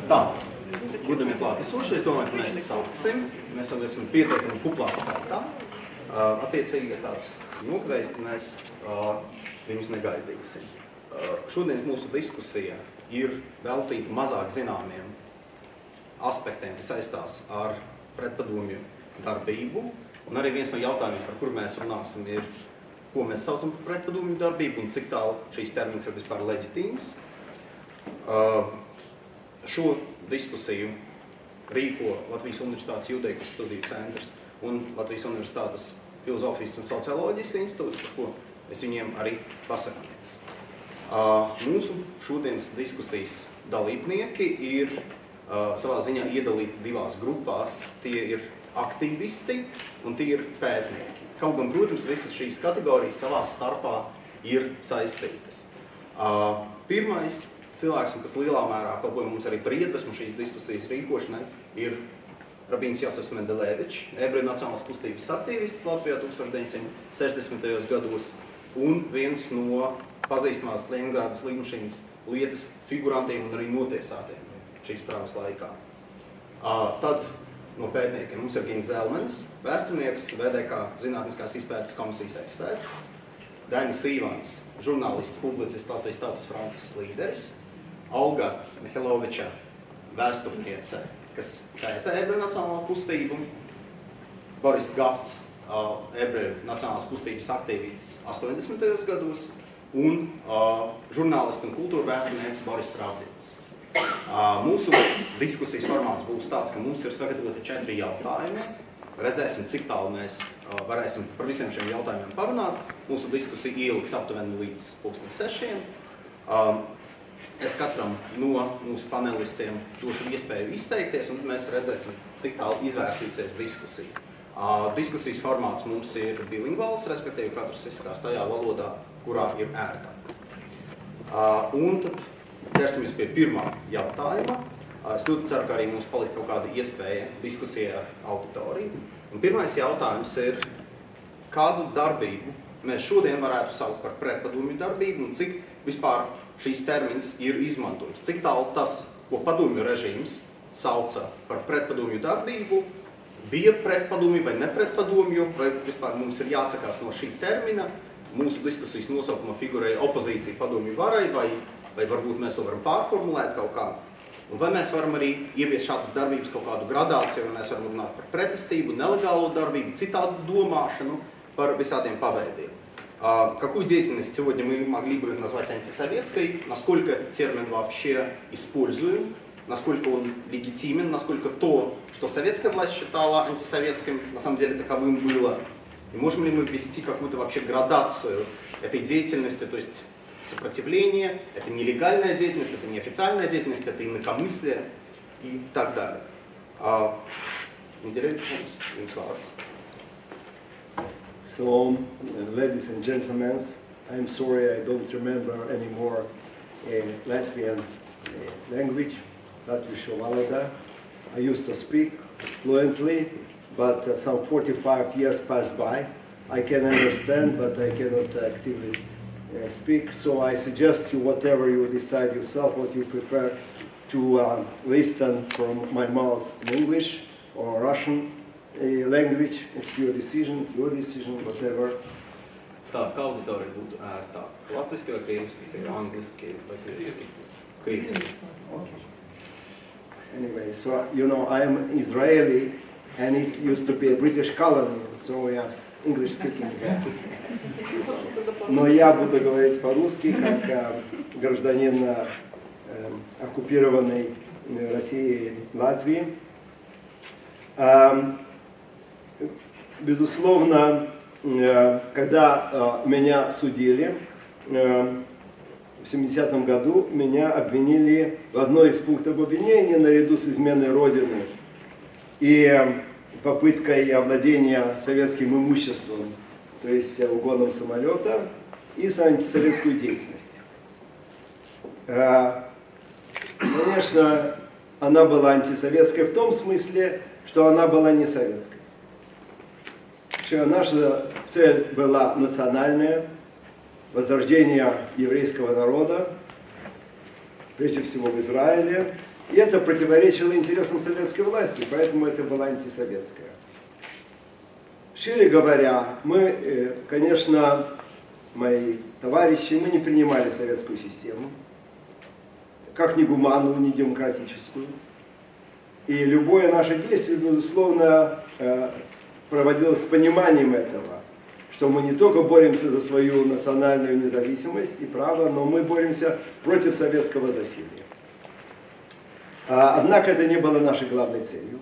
Tā, godamie klātesošie, es domāju, ka mēs sāksim. Mēs jau esam pieteikumi kuplā skaitā. Attiecīgi, ja tāds nokveist, mēs viņus negaidīsim. Šodienas mūsu diskusija ir veltīta mazāk zināmiem aspektiem, kas saistās ar pretpadomju darbību. Un arī viens no jautājumiem, par kur mēs runāsim, ir, ko mēs saucam par pretpadomju darbību un cik tālu šīs termins ir vispār leģitīms. Šo diskusiju rīko Latvijas Universitātes Judeikas studiju centrs un Latvijas Universitātes Filozofijas un socioloģijas institūts, par ko es viņiem arī pasakāmies. Mūsu šodienas diskusijas dalībnieki ir savā ziņā iedalīti divās grupās. Tie ir aktīvisti un tie ir pētnieki. Kaut gan, protams, visas šīs kategorijas savā starpā ir saistītas. Pirmais cilvēks, kas lielā mērā kalpoja mums arī par iedvesmu šīs diskusijas rīkošanai, ir Rabīns Josefs Mendelejevičs, ebreju nacionālās kustības aktīvists Latvijā 1960. gados un viens no pazīstamās Leņņģerādas lidmašīnas lietas figurantiem un arī notiesātiem šīs prāvas laikā. Tad no pētniekiem mums ir Gins Zelmenis, vēsturnieks, VDK Zinātniskās izpētes komisijas eksperts, Dainis Ivans, žurnālists, publicists, Latvijas Tautas frontes līderis, Olga Miheloviča, vēsturniece, kas pēta ebreju nacionālo kustību, Boris Gafts, ebreju nacionālās kustības aktīvists 80. gados, un žurnālists un kultūra vēsturnieks Boris Ravdins. Mūsu diskusijas formāts būs tāds, ka mums ir sagatavoti 4 jautājumi. Redzēsim, cik tālu mēs varēsim par visiem šiem jautājumiem parunāt. Mūsu diskusija ieliks aptuveni līdz 6:00. Es katram no mūsu panelistiem došu iespēju izteikties, un mēs redzēsim, cik tālu izvērsīsies diskusija. Diskusijas formāts mums ir bilingvāls, respektīvi katrs izskatās tajā valodā, kurā ir ērtāk. Un tad ķersimies pie pirmā jautājuma. Es ļoti ceru, ka arī mums paliks kaut kāda iespēja diskusijai ar auditoriju. Un pirmais jautājums ir, kādu darbību mēs šodien varētu saukt par pretpadomju darbību un cik vispār šīs termins ir izmantojums. Cik tālu tas, ko padomju režīms sauca par pretpadomju darbību, bija pretpadomju vai nepretpadomju, vai vispār mums ir jāatsakās no šī termina. Mūsu diskusijas nosaukuma figurēja opozīcija padomju varai, vai varbūt mēs to varam pārformulēt kaut kā. Un vai mēs varam arī ieviest šādas darbības kaut kādu gradāciju, vai mēs varam runāt par pretestību, nelegālo darbību, citādu domāšanu par visādiem паведiem. Какую деятельность сегодня мы могли бы назвать антисоветской? Насколько этот термин вообще используем? Насколько он легитимен? Насколько то, что советская власть считала антисоветским, на самом деле таковым было? И можем ли мы ввести какую-то вообще градацию этой деятельности, то есть сопротивление, это нелегальная деятельность, это неофициальная деятельность, это инакомыслие и так далее. So, ladies and gentlemen, I'm sorry I don't remember anymore Latvian language, Latviešu valoda. I used to speak fluently, but some 45 years passed by. I can understand, but I cannot actively speak. So I suggest you, whatever you decide yourself, what you prefer to listen from my mouth in English or Russian language. It's your decision, whatever. Tā, kā auditorija būtu ērtāk? Latviski vai krieviski, angliski vai krieviski? Krieviski. Okay. Anyway, so you know, I am Israeli, and it used to be a British colony, so yes, English speaking. Но я буду говорить по-русски, как гражданин оккупированной России Латвии. Безусловно, когда меня судили, в 70-м году меня обвинили в одной из пунктов обвинения наряду с изменой Родины и попыткой овладения советским имуществом, то есть угоном самолета, и с антисоветскую деятельность. Конечно, она была антисоветской в том смысле, что она была не советской. Наша цель была национальная, возрождение еврейского народа, прежде всего в Израиле, И это противоречило интересам советской власти, поэтому это было антисоветское. Шире говоря, мы, конечно, мои товарищи, мы не принимали советскую систему, как ни гуманную, ни демократическую. И любое наше действие, безусловно, проводилось с пониманием этого, что мы не только боремся за свою национальную независимость и право, но мы боремся против советского засилья. Однако это не было нашей главной целью.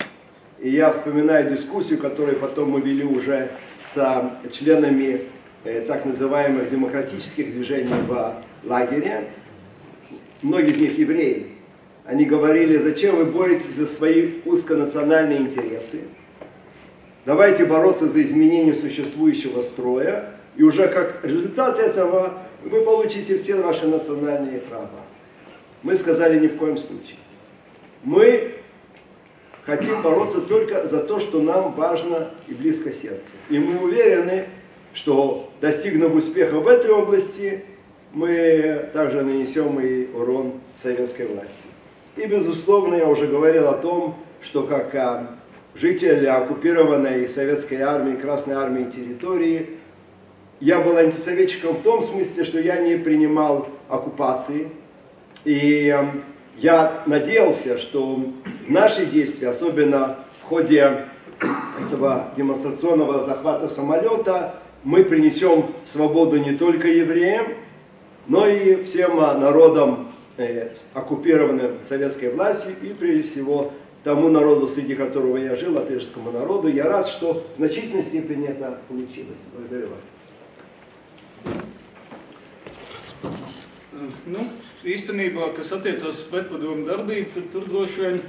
И я вспоминаю дискуссию, которую потом мы вели уже с членами так называемых демократических движений в лагере. Многие из них евреи. Они говорили, зачем вы боретесь за свои узконациональные интересы? Давайте бороться за изменение существующего строя, и уже как результат этого вы получите все ваши национальные права. Мы сказали, ни в коем случае. Мы хотим бороться только за то, что нам важно и близко сердцу. И мы уверены, что, достигнув успеха в этой области, мы также нанесем и урон советской власти. И, безусловно, я уже говорил о том, что как житель оккупированной советской армией, Красной армии территории, я был антисоветчиком в том смысле, что я не принимал оккупации. И я надеялся, что наши действия, особенно в ходе этого демонстрационного захвата самолета, мы принесем свободу не только евреям, но и всем народам, оккупированным советской властью, и прежде всего тому народу, среди которого я жил, латышскому народу. Я рад, что в значительной степени это получилось. Благодарю вас. Nu, īstenībā, kas attiecās uz pretpadomu darbību, tad tur droši vien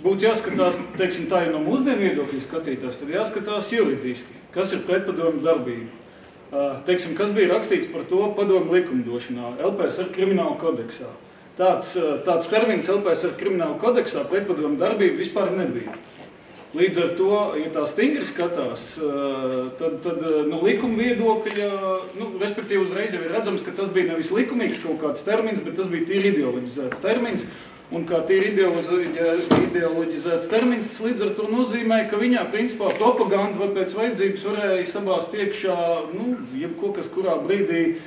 būtu jāskatās, teiksim, tā, ja no mūsdienu viedokļa skatītās, tad jāskatās juridiski, kas ir pretpadomu darbība. Teiksim, kas bija rakstīts par to padomu likumdošanā, LPSR krimināla kodeksā. Tāds termins LPSR krimināla kodeksā pretpadomu darbība vispār nebija. Līdz ar to, ja tā stingri skatās, tad no likuma viedokļa, respektīvi uzreiz jau ir redzams, ka tas bija nevis likumīgs kaut kāds termins, bet tas bija tīri ideoloģizēts termins. Un kā tīri ideoloģizēts termins, tas līdz ar to nozīmē, ka viņā principā propaganda vai pēc vajadzības varēja sabāzt iekšā, jebko, kas kurā brīdī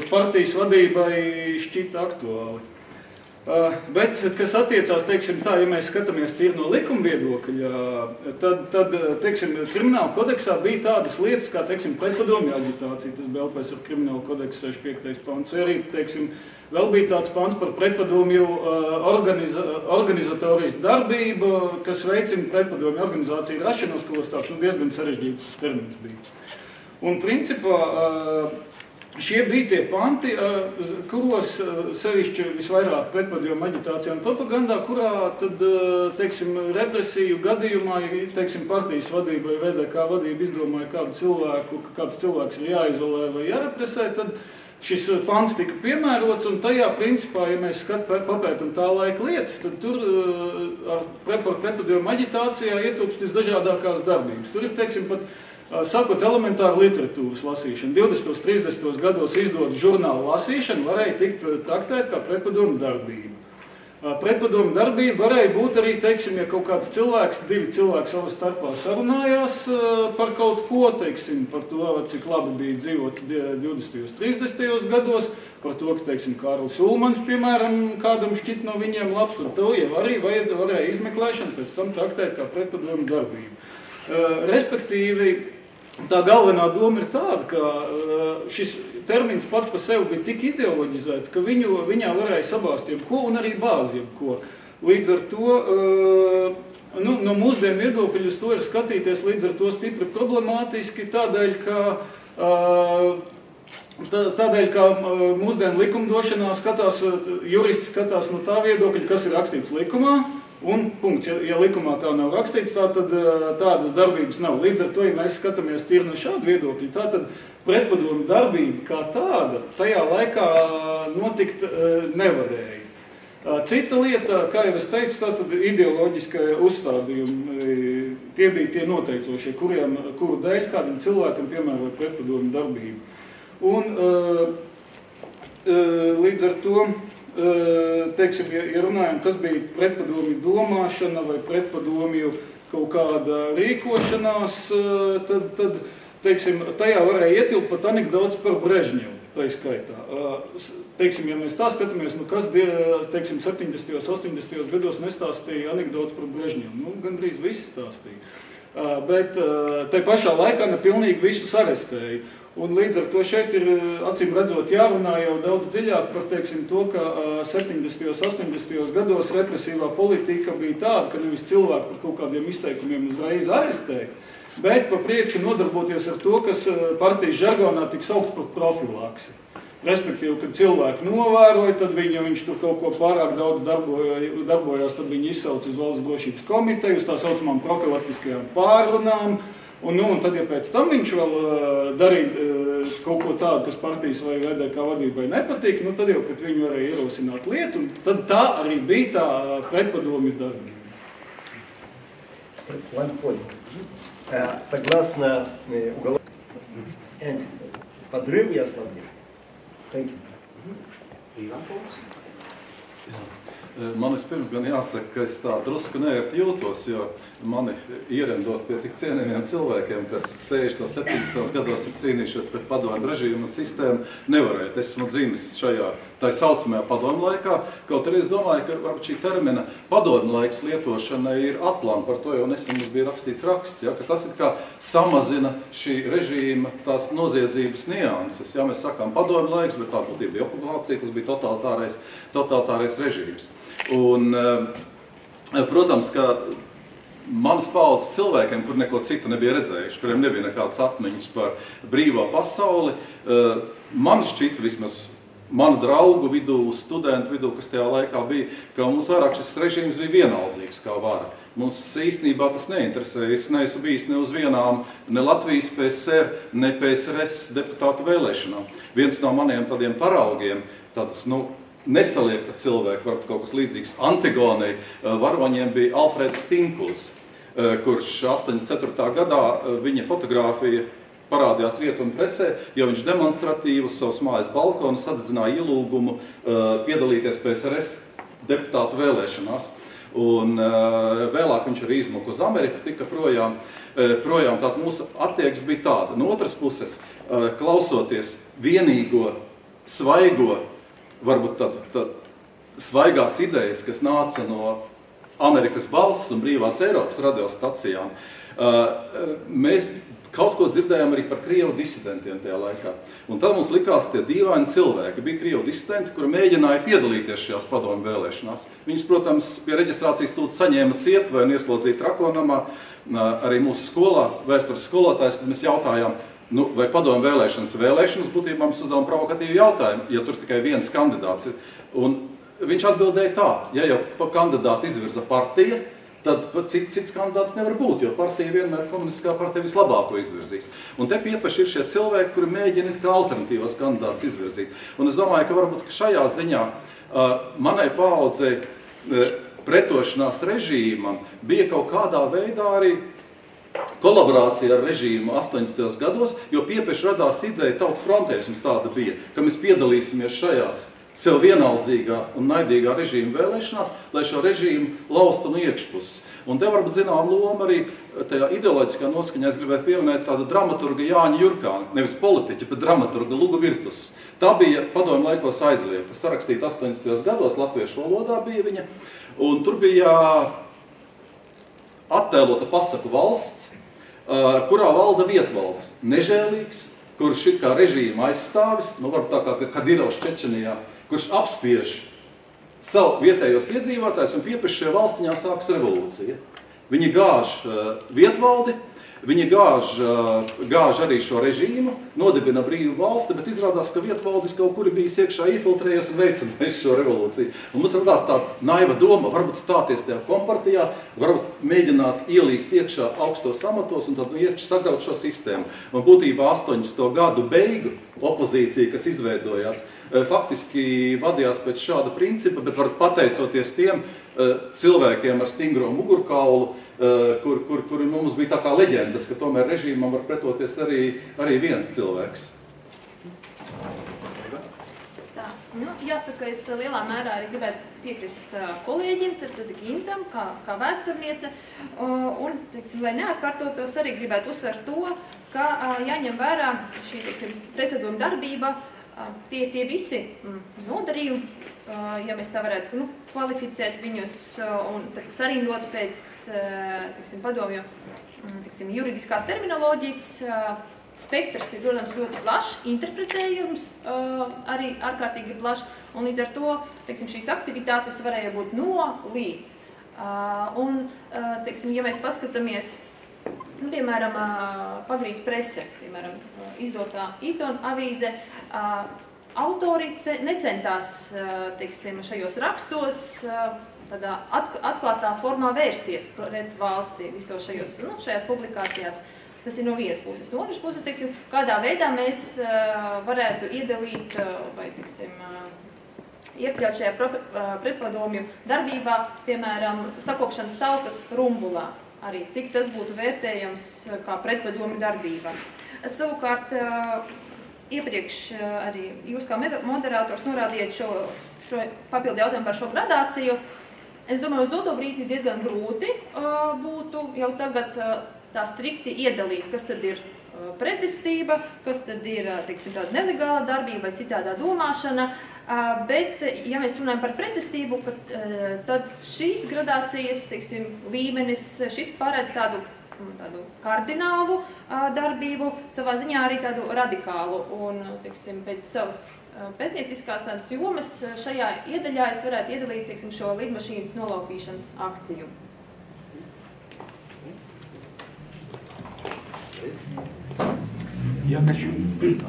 partijas vadībai šķita aktuāli. Bet, kas attiecās, teiksim tā, ja mēs skatāmies tīri no likuma viedokļa, tad teiksim, krimināla kodeksā bija tādas lietas, kā, teiksim, pretpadomju aģitācija, tas bija LPSR krimināla kodeksa 65. pants, vai arī, teiksim, vēl bija tāds pants par pretpadomju organizatorisku darbību, kas veicina pretpadomju organizāciju rašanos, ko tāds diezgan sarežģīts tas termins bija. Un, principā, šie bija tie panti, kuros sevišķi visvairāk pretpadomju aģitācijā un propagandā, kurā tad, teiksim, represiju gadījumā, teiksim, partijas vadība vai VDK vadība izdomāja kāds cilvēks ir jāizolē vai jārepresē, tad šis pants tika piemērots, un tajā principā, ja mēs papētam tā laika lietas, tad tur ar pretpadomju aģitācijā ietilpst visdažādākās darbības. Tur ir, teiksim, pat sākot elementāru literatūras lasīšanu. 20. 30. gados izdodas žurnālu lasīšanu varēja tikt traktēt kā pretpadomu darbību. Pretpadomu darbība varēja būt arī, teiksim, ja kaut kāds cilvēks, divi cilvēki savā starpā sarunājās par kaut ko, teiksim, par to, cik labi bija dzīvot 20. 30. gados, par to, ka, teiksim, Kārlis Ulmans, piemēram, kādam šķit no viņiem labs, tad to jau arī varēja izmeklēšanu pēc tam traktēt kā pretpadomu darbību. Respektīvi, tā galvenā doma ir tāda, ka šis termins pats par sevi bija tik ideoloģizēts, ka viņā varēja sabāzt jebko un arī bāzi jebko. Līdz ar to, no mūsdienu viedokļa uz to ir skatīties līdz ar to stipri problemātiski, tādēļ, ka mūsdienu likumdošanā juristi skatās no tā viedokļa, kas ir rakstīts likumā, un punkts. Ja likumā tā nav rakstīts, tad tādas darbības nav. Līdz ar to, ja mēs skatāmies tīri no šādu viedokļu, tad pretpadomu darbība kā tāda tajā laikā notikt nevarēja. Cita lieta, kā jau es teicu, tātad ideoloģiskie uzstādījumi, tie bija tie noteicošie, kuru dēļ kādam cilvēkam piemērot pretpadomu darbību. Un līdz ar to teiksim, ja runājam, kas bija pretpadomju domāšana vai pretpadomju kaut kāda rīkošanās, tad teiksim, tajā varēja ietilpt pat anekdots par Brežņevu, tā skaitā. Teiksim, ja mēs tā skatāmies, kas, teiksim, 70. 80. gados nestāstīja anekdots par Brežņevu, gandrīz visi stāstīja. Bet tai pašā laikā ne pilnīgi visus arestēja. Un līdz ar to šeit ir, acīm redzot, jārunā jau daudz dziļāk par, teiksim, to, ka 70. 80. gados represīvā politika bija tāda, ka nevis cilvēki par kaut kādiem izteikumiem uzreiz arestēja, bet pa priekšu nodarboties ar to, kas partijas žargonā tiks augsts par profilaksi. Respektīvi, kad cilvēki novēroja, tad viņš tur kaut ko pārāk daudz darbojās, tad viņi izsauca uz Valsts drošības komiteju, uz tā saucamām profilaktiskajām pārrunām, un tad, ja pēc tam viņš vēl darīja kaut ko tādu, kas partijas vai VDK vadībai nepatīk, tad jau pret viņu varēja ierosināt lietu, un tad tā arī bija tā pretpadomju darbība. One point. Согласно уголовному подрыв и ослабление. Thank you. Man vispirms gan jāsaka, ka es tā drusku neērti jūtos, jo mani ierendot pie tik cienījumiem cilvēkiem, kas 60. 70. gados ir cīnījušies pret padomju režīmu un sistēmu, nevarētu. Es esmu dzimis šajā tā saucamajā padomju laikā, kaut arī es domāju, ka varbūt šī termina padomju laiks lietošana ir aplama, par to jau nesen mums bija rakstīts raksts, ja, ka tas ir kā samazina šī režīma tās noziedzības nianses. Ja, mēs sakām padomju laiks, bet tā būtībā bija okupācija, tas bija totalitārais režīms. Un, protams, ka manas paudzes cilvēkiem, kur neko citu nebija redzējuši, kuriem nebija nekādas atmiņas par brīvo pasauli, man šķita vismaz manu draugu vidū, studentu vidū, kas tajā laikā bija, ka mums vairāk šis režīms bija vienaldzīgs kā vara. Mums īstenībā tas neinteresē. Es neesmu bijis ne uz vienām, ne Latvijas PSR, ne PSRS deputātu vēlēšanām. Viens no maniem tādiem paraugiem, tāds, nesaliekta cilvēki, varbūt kaut kas līdzīgs Antigonei, varoņiem bija Alfreds Stinkuls, kurš 84. gadā viņa fotogrāfija parādījās rietumu presē, jo viņš demonstratīvi uz savas mājas balkonu sadedzināja ielūgumu piedalīties PSRS deputātu vēlēšanās. Un vēlāk viņš arī izmuka uz Ameriku, tika projām. Tātad mūsu attieksme bija tāda. No otras puses, klausoties vienīgo, svaigo, varbūt tad svaigās idejas, kas nāca no Amerikas balss un brīvās Eiropas radiostacijām, mēs kaut ko dzirdējām arī par krievu disidentiem tajā laikā. Un tad mums likās tie dīvaini cilvēki. Bija krievu disidenti, kuri mēģināja piedalīties šajās padomju vēlēšanās. Viņus, protams, pie reģistrācijas tūlīt saņēma ciet vai ieslodzīja Trakonamā. Arī mūsu skolā, vēstures skolotājs, kad mēs jautājām, vai padomju vēlēšanas būtībā mums uzdevām provokatīvu jautājumu, ja tur tikai viens kandidāts ir. Un viņš atbildēja tā, ja jau kandidātu izvirza partija, tad cits kandidāts nevar būt, jo partija vienmēr komunistiskā partija vislabāko izvirzīs. Un te piepaši ir šie cilvēki, kuri mēģina kā alternatīvos kandidātus izvirzīt. Un es domāju, ka varbūt šajā ziņā manai paaudzei pretošanās režīmam bija kaut kādā veidā arī kolaborācija ar režīmu 80. gados, jo piepeši radās ideja, tautas frontēšanas tāda bija, ka mēs piedalīsimies šajās sev vienaldzīgā un naidīgā režīma vēlēšanās, lai šo režīmu laustu no iekšpuses. Un te varbūt zinām loma arī tajā ideoloģiskā noskaņā, es gribētu pieminēt tāda dramaturga Jāņa Jurkāna, nevis politiķa, bet dramaturga Luga Virtus. Tā bija padomju laikos aizliegta, sarakstīta 80. gados, latviešu valodā bija viņa, un tur bija attēlota pasaku valsts, kurā valda vietvaldes. Nežēlīgs, kurš ir kā režīma aizstāvis, varbūt tā kā Kadirovs Čečenijā, kurš apspiež savu vietējos iedzīvotājus un piepeši šajā valstiņā sākas revolūcija. Viņi gāž vietvaldi, viņi gāž arī šo režīmu, nodibina brīvu valsti, bet izrādās, ka vietvaldis kaut kuri bijis iekšā iefiltrējies un veicinājis šo revolūciju. Un mums radās tā naiva doma, varbūt stāties tajā kompartijā, varbūt mēģināt ielīst iekšā augstos amatos un tad iekšā sagraut šo sistēmu. Un būtībā 80. gadu beigu opozīcija, kas izveidojās, faktiski vadījās pēc šāda principa, bet var pateicoties tiem cilvēkiem ar stingro mugurkaulu, kuri mums bija tā kā leģendas, ka tomēr režīmam var pretoties arī viens cilvēks. Tā, Nu, jāsaka, es lielā mērā arī gribētu piekrist kolēģim, tad Gintam, kā vēsturniece, un, teiksim, lai neatkārtotos, arī gribētu uzsvert to, ka jāņem vērā šī, teiksim, pretpadomju darbība, tie visi nodarījumi, ja mēs tā varētu kvalificēt viņus un sarindot pēc, teiksim, padomju, teiksim, juridiskās terminoloģijas. Spektrs ir, protams, ļoti plašs, interpretējums arī ārkārtīgi plašs, un līdz ar to, teiksim, šīs aktivitātes varēja būt no līdz. Un, teiksim, ja mēs paskatāmies, piemēram, Pagrīdes prese, piemēram, izdotā Iton avīze, autori necentās, teiksim, šajos rakstos tādā atklātā formā vērsties pret valsti visos šajās publikācijās. Tas ir no vienas puses. No otras puses, teiksim, kādā veidā mēs varētu iedalīt vai, teiksim, iekļaut šajā pretpadomju darbībā, piemēram, sakopšanas talkas Rumbulā, arī cik tas būtu vērtējams kā pretpadomju darbība. Savukārt, iepriekš arī jūs kā moderators norādījāt šo papildu jautājumu par šo gradāciju. Es domāju, uz doto brīdi diezgan grūti būtu jau tagad tā strikti iedalīt, kas tad ir pretestība, kas tad ir, teiksim, tāda nelegāla darbība vai citādā domāšana, bet, ja mēs runājam par pretestību, tad šīs gradācijas, teiksim, līmenis, šis paredz tādu kardinālu darbību, savā ziņā arī tādu radikālu, un, teiksim, pēc savas pētnieciskās tādas jomas šajā iedaļā es varētu iedalīt, teiksim, šo lidmašīnas nolaupīšanas akciju. Я хочу,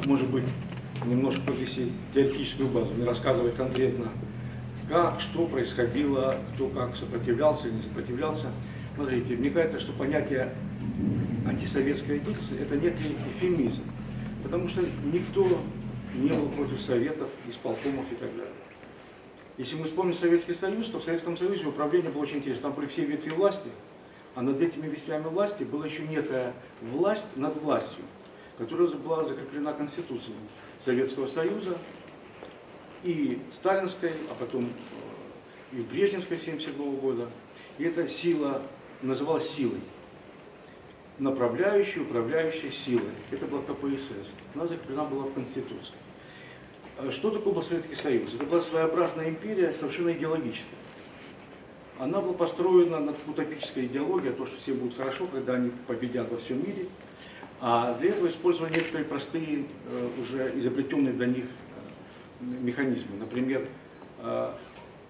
может быть, немножко подвести теоретическую базу, не рассказывать конкретно, как, что происходило, кто как сопротивлялся или не сопротивлялся. Смотрите, мне кажется, что понятие антисоветская деятельность – это некий эвфемизм, потому что никто не был против советов, исполкомов и так далее. Если мы вспомним Советский Союз, то в Советском Союзе управление было очень интересно. Там были все ветви власти, а над этими ветвями власти была еще некая власть над властью, которая была закреплена Конституцией Советского Союза и сталинской, а потом и брежневской 1977 года. И эта сила называлась силой. Направляющей, управляющей силой. Это была КПСС. Она закреплена была в Конституции. Что такое был Советский Союз? Это была своеобразная империя, совершенно идеологическая. Она была построена на утопической идеологии, то, что все будут хорошо, когда они победят во всем мире. А для этого использовали некоторые простые, уже изобретенные для них механизмы. Например,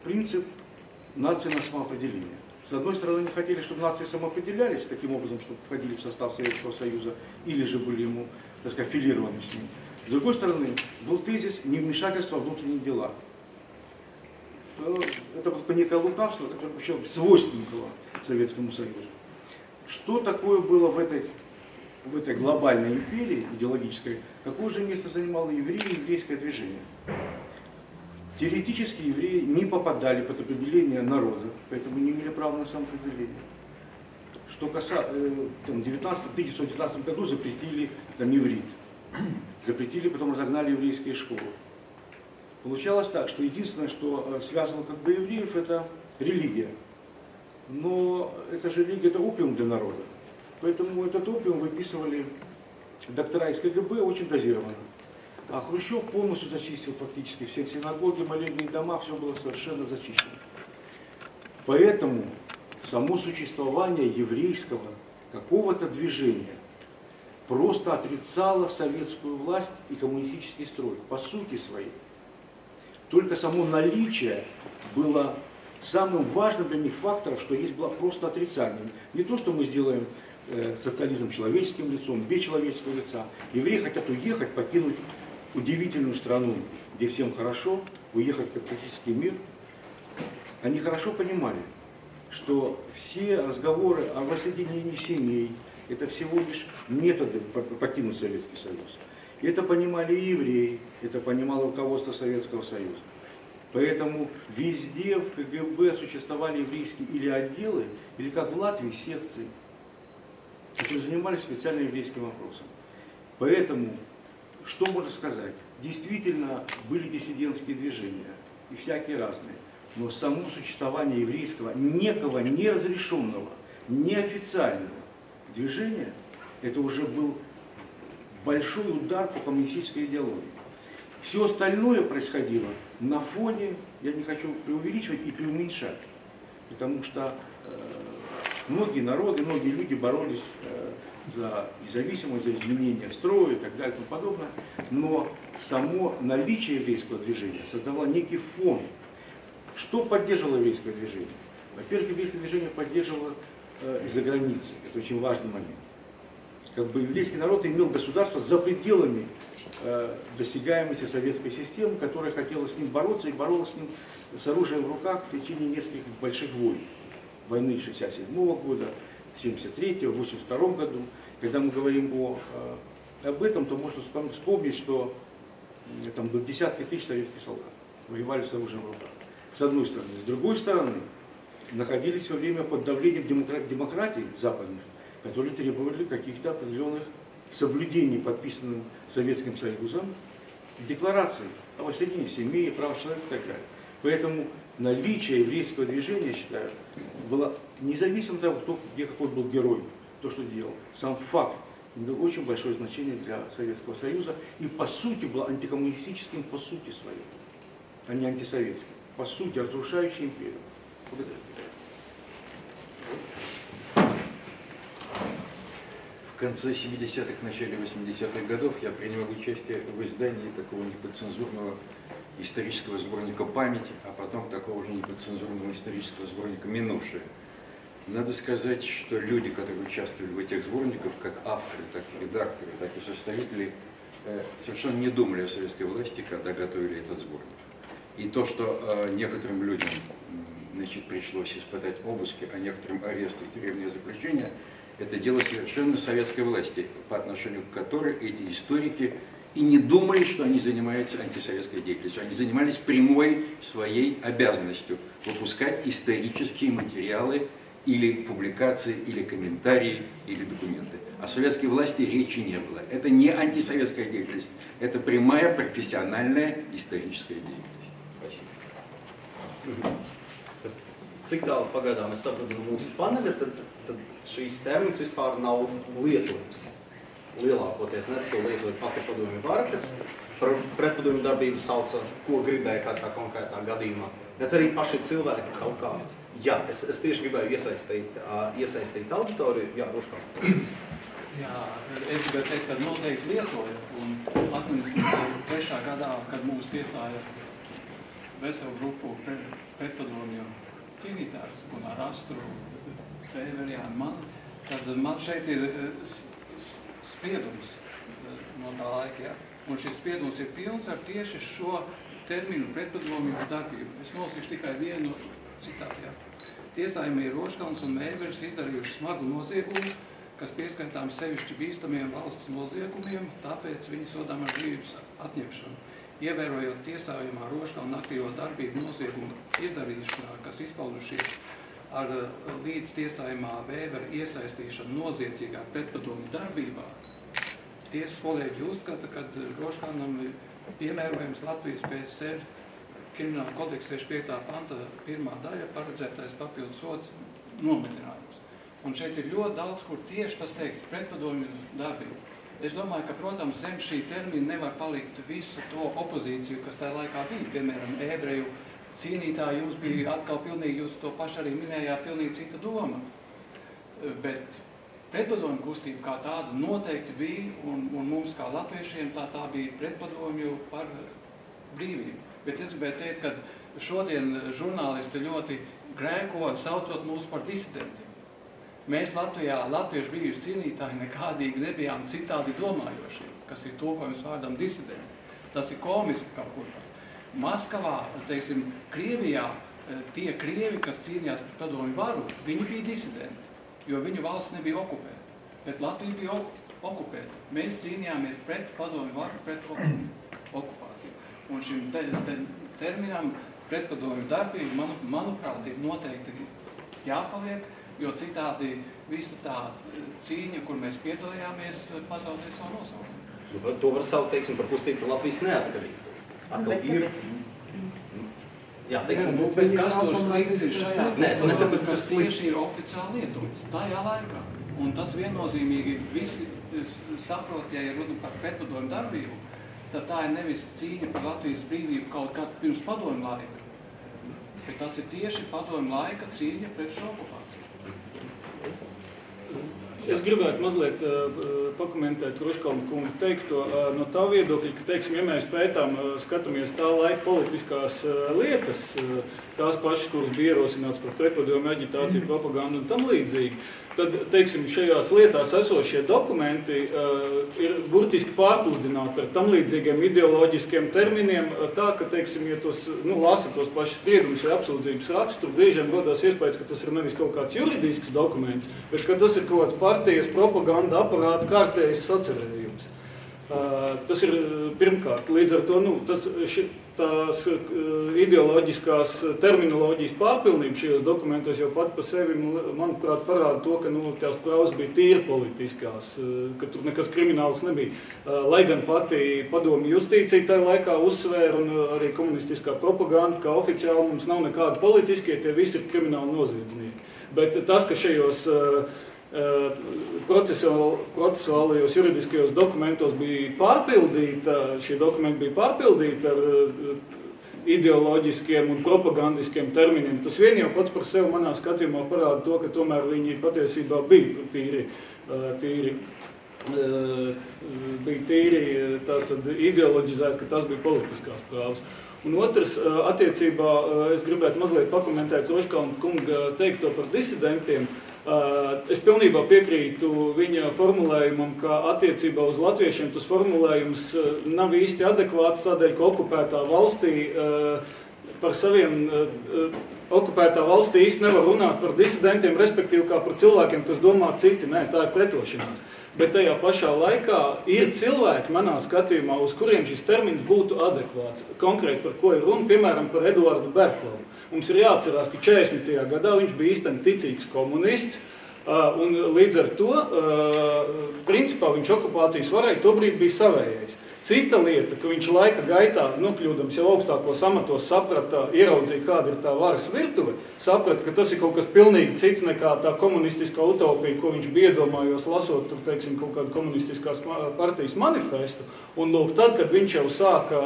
принцип нации на самоопределение. С одной стороны, они хотели, чтобы нации самоопределялись таким образом, чтобы входили в состав Советского Союза, или же были ему, так сказать, аффилированы с ним. С другой стороны, был тезис невмешательства в внутренние дела. Это было некое лукавство, которое вообще свойственно было Советскому Союзу. Что такое было в этой глобальной империи идеологической, какое же место занимало евреи и еврейское движение? Теоретически евреи не попадали под определение народа, поэтому не имели права на самоопределение. Что касается, в 1919 году запретили иврит. Запретили, потом разогнали еврейские школы. Получалось так, что единственное, что связывало как бы евреев, это религия. Но эта же религия – это опиум для народа. Поэтому этот опиум выписывали доктора из КГБ очень дозированно. А Хрущев полностью зачистил практически все синагоги, молельные дома, все было совершенно зачищено. Поэтому само существование еврейского какого-то движения просто отрицало советскую власть и коммунистический строй по сути своей. Только само наличие было самым важным для них фактором, что есть было просто отрицание. Не то, что мы сделаем социализм человеческим лицом, без человеческого лица. Евреи хотят уехать, покинуть удивительную страну, где всем хорошо, уехать в капиталистический мир. Они хорошо понимали, что все разговоры о воссоединении семей – это всего лишь методы покинуть Советский Союз. И это понимали и евреи, это понимало руководство Советского Союза. Поэтому везде в КГБ существовали еврейские или отделы, или как в Латвии секции, которые занимались специально еврейским вопросом. Поэтому, что можно сказать? действительно были диссидентские движения, и всякие разные. Но само существование еврейского, некого неразрешенного, неофициального движения, это уже был большой удар по коммунистической идеологии. Все остальное происходило на фоне, я не хочу преувеличивать и преуменьшать, потому что многие народы, многие люди боролись за независимость, за изменение строя и так далее и тому подобное, но само наличие еврейского движения создавало некий фон. Что поддерживало еврейское движение? Во-первых, еврейское движение поддерживало из-за границы, это очень важный момент. Как бы еврейский народ имел государство за пределами досягаемости советской системы, которая хотела с ним бороться и боролась с ним с оружием в руках в течение нескольких больших войн. Войны 67 года, 73-го, 82 году. Когда мы говорим об этом, то можно вспомнить, что там было десятки тысяч советских солдат, воевали с оружием в руках. С одной стороны. С другой стороны, находились во время под давлением демократий западных, которые требовали каких-то определенных соблюдений, подписанным Советским Союзом, деклараций о воссоединении семьи, прав человека и так далее. Поэтому наличие еврейского движения, я считаю, было независимо от того, кто, где какой был герой, то, что делал. Сам факт имел очень большое значение для Советского Союза и по сути был антикоммунистическим по сути своей, а не антисоветским. По сути, разрушающий империю. Благодарю. В конце 70-х, начале 80-х годов я принимал участие в издании такого неподцензурного исторического сборника «Память», а потом такого же неподцензурного исторического сборника «Минувшее». Надо сказать, что люди, которые участвовали в этих сборниках, как авторы, так и редакторы, так и составители, совершенно не думали о советской власти, когда готовили этот сборник. И то, что некоторым людям пришлось испытать обыски, а некоторым аресты и тюремные заключения, это дело совершенно советской власти, по отношению к которой эти историки и не думали, что они занимаются антисоветской деятельностью. Они занимались прямой своей обязанностью выпускать исторические материалы или публикации, или комментарии, или документы. О советской власти речи не было. Это не антисоветская деятельность, это прямая профессиональная историческая деятельность. Cik tālu pagaidām es saprotu no mūsu paneļa, tad šīs termins vispār nav lietojums. Lielākoties nedz to lietoja pati padomju vara, kas par pretpadomju darbību sauca, ko gribēja katrā konkrētā gadījumā. Bet arī paši cilvēki kaut kā, jā, es tieši gribēju iesaistīt auditoriju, jā, Roškā. Jā, es gribēju teikt, ka noteikti lietoja, un 83. gadā, kad mūs tiesāja veselu grupu pretpadomju cīnītājs, Gunār Astru, Vēverjānu mani, tad man šeit ir spriedums no tā laika, jā. Un šis spriedums ir pilns ar tieši šo terminu pretpadomju darbību. Es nolasīšu tikai vienu citātu, jā. Tiesājumi ir Roškalns un Mēveris izdarījuši smagu noziegumu, kas pieskaitām sevišķi bīstamiem valsts noziegumiem, tāpēc viņi sodām ar dzīvības atņemšanu. Ievērojot tiesājumā Roškalna aktīvo darbību noziegumu izdarīšanā, kas izpaudušies ar līdz tiesājumā Vēvera iesaistīšanu noziedzīgā pretpadomju darbībā, tiesas kolēģi uzskata, ka Roškalnam piemērojams Latvijas PSR krimināla kodeksa 65. panta 1. daļa paredzētais papildus sods nometinājums. Un šeit ir ļoti daudz, kur tieši tas teikts pretpadomju darbību. Es domāju, ka, protams, zem šī termina nevar palikt visu to opozīciju, kas tajā laikā bija. Piemēram, ebreju cīnītāji jums bija atkal pilnīgi, jūs to paši arī minējāt, pilnīgi cita doma. Bet pretpadomju kustība kā tāda noteikti bija, un mums kā latviešiem tā bija pretpadomju par brīvību. Bet es gribēju teikt, ka šodien žurnālisti ļoti grēko, saucot mūs par disidentiem. Mēs Latvijā, latviešu bijuši cīnītāji, nekādīgi nebijām citādi domājošie, kas ir tulkojums vārdam disidenti. Tas ir komiski kaut kur. Maskavā, teiksim, Krievijā, tie krievi, kas cīnījās pret padomju varu, viņi bija disidenti, jo viņu valsts nebija okupēta. Bet Latvija bija okupēta. Mēs cīnījāmies pret padomju varu, pret okupāciju. Un šim terminam pretpadomju darbību, manuprāt, ir noteikti jāpaliek, jo citādi visa tā cīņa, kur mēs piedalījāmies, pazaudēja savu nosaukumu. To var saukt, teiksim, par kustību par Latvijas neatkarību. Atkal ir... Jā, teiksim... Bet kas tur slikts ir šajā? Nē, es nesaku, ka tas ir tas tieši ir oficiāli lietots tajā laikā. Un tas viennozīmīgi visi saprot, ja ir runa par pētpadomu darbību, tad tā ir nevis cīņa par Latvijas brīvību kaut kā pirms padomu laika, bet tas ir tieši padomu laika cīņa pret šo okupāciju. Es gribētu mazliet pakomentēt Ruškalna kunga teikto no tā viedokļa, ka, teiksim, ja mēs pētām, skatāmies tā laika politiskās lietas, tās pašas, kuras bija ierosināts par pretpadomu aģitāciju, propagandu un tam līdzīgi, tad, teiksim, šajās lietās esošie dokumenti ir burtiski pārpludināti ar tam līdzīgiem ideoloģiskiem terminiem, tā, ka, teiksim, ja tos, lasa tos pašus spriedumus vai apsūdzības raksturu, brīžiem godās iespējas, ka tas ir nevis kaut kāds juridisks dokuments, bet ka tas ir kaut kāds partijas propaganda aparāta kārtējs sacerējums. Tas ir pirmkārt, līdz ar to, tās ideoloģiskās terminoloģijas pārpilnība šajos dokumentos jau pat par sevi, manuprāt, parāda to, ka tās prāvas bija tīri politiskās, ka tur nekas krimināls nebija. Lai gan pati padomju justīcija tajā laikā uzsvēra un arī komunistiskā propaganda, ka oficiāli mums nav nekādi politiskie, tie visi ir krimināli noziedznieki. Bet tas, ka šajos procesuālajos juridiskajos dokumentos bija pārpildīta, šie dokumenti bija pārpildīti ar ideoloģiskiem un propagandiskiem terminiem. Tas vien jau pats par sevi manā skatījumā parāda to, ka tomēr viņi patiesībā bija tīri tātad ideoloģizēti, ka tas bija politiskās prāvas. Un otrs, attiecībā, es gribētu mazliet pakomentēt Roškalna kunga teikto par disidentiem. Es pilnībā piekrītu viņa formulējumam, ka attiecībā uz latviešiem tas formulējums nav īsti adekvāts, tādēļ, ka okupētā valstī par saviem okupētā valstī īsti nevar runāt par disidentiem, respektīvi kā par cilvēkiem, kas domā citi. Nē, tā ir pretošanās. Bet tajā pašā laikā ir cilvēki, manā skatījumā, uz kuriem šis termins būtu adekvāts. Konkrēti par ko ir runa, piemēram, par Eduardu Berklavu. Mums ir jāatcerās, ka 40. gadā viņš bija īstenībā ticīgs komunists, un līdz ar to, principā, viņš okupācijas varai tobrīd bija savējais. Cita lieta, ka viņš laika gaitā, kļūdams jau augstākos amatos, saprata, ieraudzīja, kāda ir tā varas virtuve, saprata, ka tas ir kaut kas pilnīgi cits nekā tā komunistiskā utopija, ko viņš bija iedomājos lasot, teiksim, kaut kādu komunistiskās partijas manifestu. Un lūk, tad, kad viņš jau sāka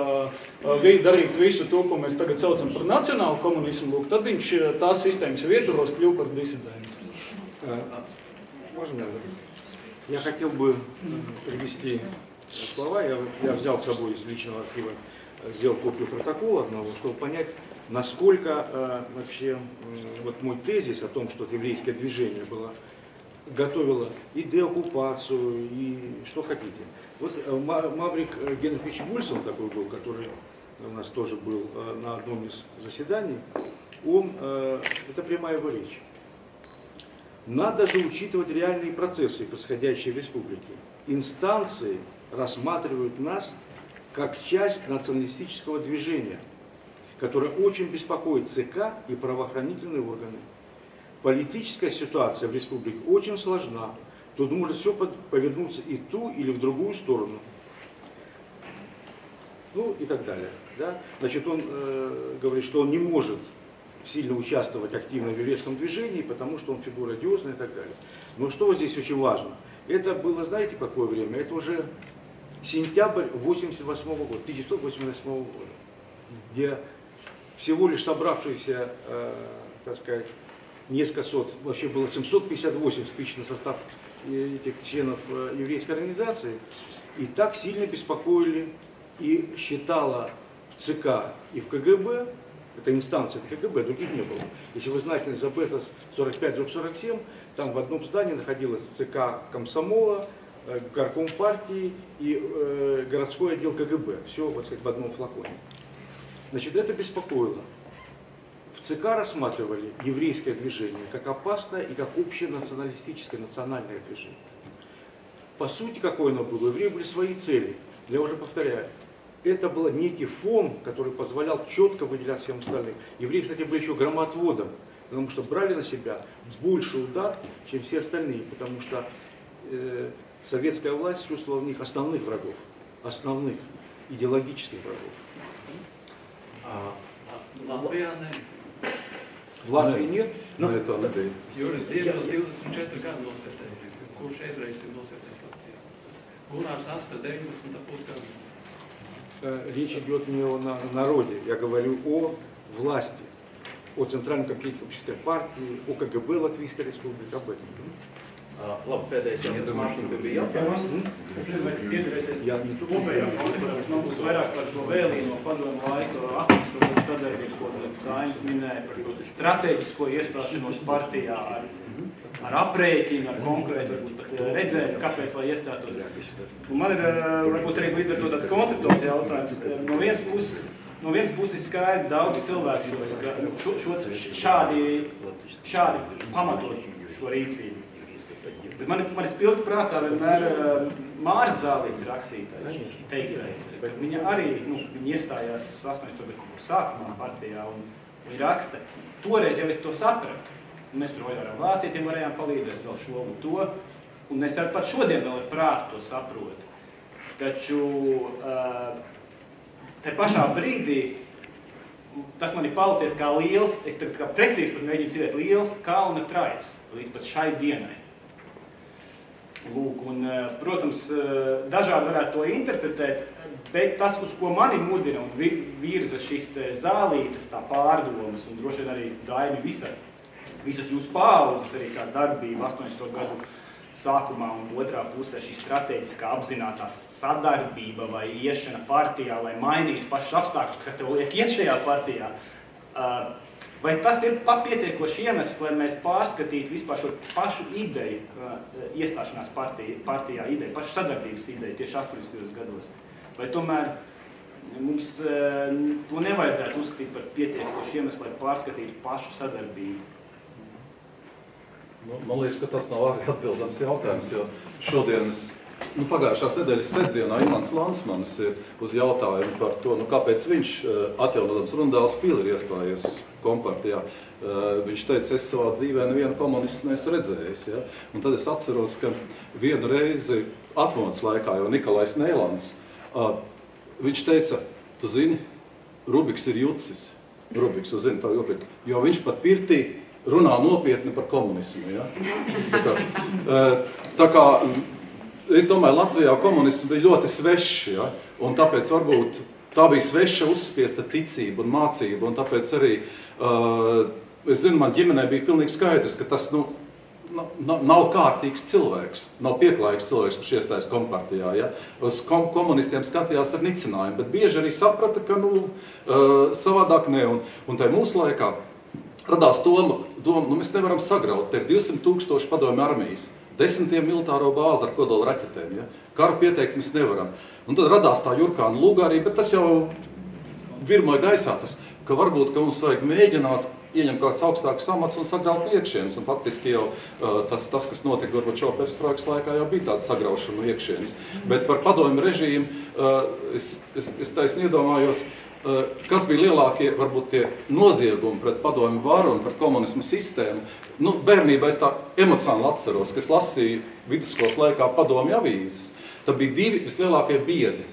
darīt visu to, ko mēs tagad saucam par nacionālu komunismu, lūk, tad viņš tās sistēmas jau ietvaros kļuva par disidentu. Можно? Я хотел бы привести слова. Я взял с собой из личного архива, сделал копию протокола одного, чтобы понять, насколько вообще вот мой тезис о том, что еврейское движение готовило и деоккупацию, и что хотите. Вот Маврик Генрихович Вульсон такой был, который у нас тоже был на одном из заседаний, это прямая его речь. Надо же учитывать реальные процессы, происходящие в республике. Инстанции рассматривают нас как часть националистического движения, которое очень беспокоит ЦК и правоохранительные органы. Политическая ситуация в республике очень сложна. Тут может все повернуться и ту, или в другую сторону. Ну и так далее. Да? Значит, он говорит, что он не может сильно участвовать активно в еврейском движении, потому что он фигура одиозная и так далее. Но что здесь очень важно? Это было, знаете, какое время? Это уже сентябрь 1988 года, 1988 года, где всего лишь собравшиеся, так сказать, несколько сот, вообще было 758 спичный состав этих членов еврейской организации, и так сильно беспокоили и считала в ЦК и в КГБ, это инстанция КГБ, других не было. Если вы знаете, Забетас 45/47, там в одном здании находилась ЦК комсомола, горком партии и городской отдел КГБ. Все, вот сказать, в одном флаконе. Значит, это беспокоило. В ЦК рассматривали еврейское движение как опасное и как общенационалистическое, национальное движение. По сути, какое оно было? У евреев были свои цели. Я уже повторяю. Это был некий фон, который позволял четко выделять всем остальным. Евреи, кстати, были еще громоотводом, потому что брали на себя больше удар, чем все остальные, потому что советская власть чувствовала в них основных врагов. основных идеологических врагов. Latvijā ne. В Латвии нет. Nu, tā nebija. Juris Ziedons 24 gadu nosētēja. Kurš ebrejs ir nosētējis Latvijā? Gunārs Aspe 19,5 gadus. Речь идет не о народе, я говорю о власти, о Центральной коммунистической партии, о КГБ Латвийской Республики, об этом. Labi, pēdējais jautājums Mārtiņam, tev bija jautājums? Es nezinu, vai tas iedarēsies kopējā kontekstā, bet man būs vairāk par šo vēlīno padomu laiku 80. gadu sadarbības, ko Kāiņš minēja par šo strateģisko iestāšanos partijā ar aprēķinu, ar konkrētu, varbūt pat redzējumu, kāpēc lai iestātos. Un man ir varbūt arī līdz ar to tāds konceptuāls jautājums. No vienas puses skaidri daudz cilvēku šādi pamatot šo rīcību. Bet man ir spilgti prātā vienmēr Māris Zālīts rakstītājs, teiktais. Viņa arī, viņa iestājās 80. gadu sākumā partijā un viņa raksta. Toreiz jau es to sapratu. Mēs tur vairāk vācietiem varējām palīdzēt vēl šo un to. Un es pat šodien vēl ar prātu to saprotu. Taču te pašā brīdī tas man ir palicies kā liels, es tagad kā precīzi pat mēģinu citēt, liels kalna traips līdz pat šai dienai. Lūk, un, protams, dažādi varētu to interpretēt, bet tas, uz ko mani mudina un virza šis Zālītes tā pārdomas, un droši vien arī Daini visas jūsu paaudzes arī kā darbība 80. gadu sākumā un otrā pusē šī strateģiskā apzinātā sadarbība vai iešana partijā, lai mainītu pašus apstākļus, kas tev liek iet šajā partijā. Vai tas ir pietiekoši iemesls, lai mēs pārskatītu vispār šo pašu ideju, iestāšanās partijā ideju, pašu sadarbības ideju tieši 80. gados? Vai tomēr mums to nevajadzētu uzskatīt par pietiekoši iemeslu, lai pārskatītu pašu sadarbību? Man liekas, ka tas nav arī atbildams jautājums, jo šodienas, pagājušās nedēļas sestdienā Imants Lansmanis ir uz jautājumu par to, kāpēc viņš atjaunotams Rundāls pili ir iestājies kompartijā. Viņš teica, es savā dzīvē nevienu komunistu neesmu redzējis. Ja? Un tad es atceros, ka vienu reizi atmodas laikā, jo Nikolais Neilands, viņš teica, tu zini, Rubiks ir jucis. Rubiks, tu zini tā jopiet, jo viņš pat pirtī runā nopietni par komunismu. Ja? Tā kā es domāju, Latvijā komunisms bija ļoti svešs, ja? Un tāpēc varbūt tā bija sveša uzspiesta ticība un mācība, un tāpēc arī, es zinu, man ģimenē bija pilnīgi skaidrs, ka tas, nav kārtīgs cilvēks, nav pieklājīgs cilvēks, kurš iestājas kompartijā, ja? Uz komunistiem skatījās ar nicinājumu, bet bieži arī saprata, ka, savādāk ne, un tai mūsu laikā radās doma, mēs nevaram sagraut, te ir 200 000 padomju armijas, 10 militāro bāzi ar kodola raķetēm, ja? Karu pieteikt mēs nevaram. Un tad radās tā Jurkāna lūga arī, bet tas jau virmoja gaisā, ka varbūt, ka mums vajag mēģināt ieņemt kāds augstāks amats un sagraut iekšienes. Un faktiski jau tas kas notika Gorbačova perestroikas laikā, jau bija tāds sagraušana no iekšienes. Bet par padomju režīmu es taisni iedomājos, kas bija lielākie, varbūt tie noziegumi pret padomju varu un pret komunismu sistēmu. Bērnībā es tā emocionāli atceros, ka es lasīju vidusskolas laikā padomju avīzes. Tad bija divi vislielākie biedi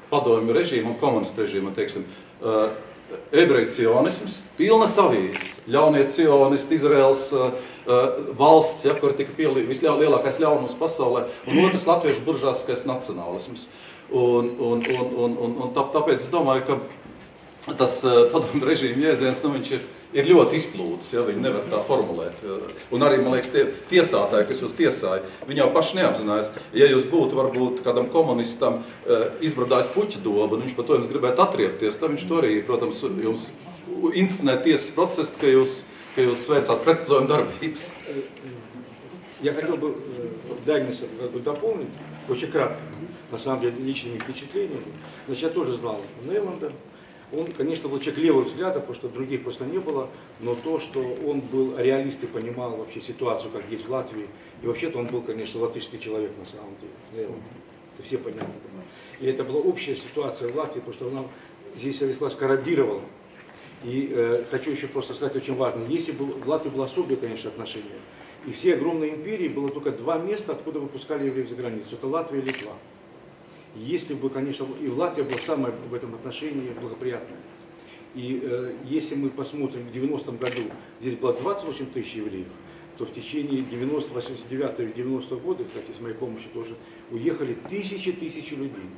padomju režīmu un komunistu režīmu, teiksim, ebreju cionisms, pilnas avīzes, ļaunie cionisti, Izraels valsts, ja, kur tika vislielākais ļaunums pasaulē, un otrs latviešu buržāsiskais nacionālisms. Un tāpēc es domāju, ka tas padomju režīmu jēdziens, viņš ir ļoti izplūdes, ja, viņi nevar tā formulēt. Un arī, man liekas, tie tiesātāji, kas jūs tiesāja, viņi jau paši neapzinājās. Ja jūs būtu, varbūt, kādam komunistam izbradājis puķa dobu, un viņš par to jums gribētu atriepties, tad viņš to arī, protams, jums inscenē tiesas procesu, ka jūs sveicāt pretpadomju darbības. Я хотел бы Дагниса дополнить, очень кратко, на самом деле, личными впечатлениями. Значит, я тоже знал Нейланда. Он, конечно, был человек левых взглядов, потому что других просто не было, но то, что он был реалист и понимал вообще ситуацию, как есть в Латвии, и вообще-то он был, конечно, латышский человек на самом деле. Это все понятно. И это была общая ситуация в Латвии, потому что она здесь Станислав корродировала. И хочу еще просто сказать очень важно, если бы в Латвии было особое, конечно, отношение, и все огромные империи было только два места, откуда выпускали евреев за границу. Это Латвия и Литва. если бы, конечно, и в Латвии была самая в этом отношении благоприятная. И если мы посмотрим, в 90-м году здесь было 28 тысяч евреев, то в течение 89-90 года, кстати, с моей помощью тоже, уехали тысячи людей.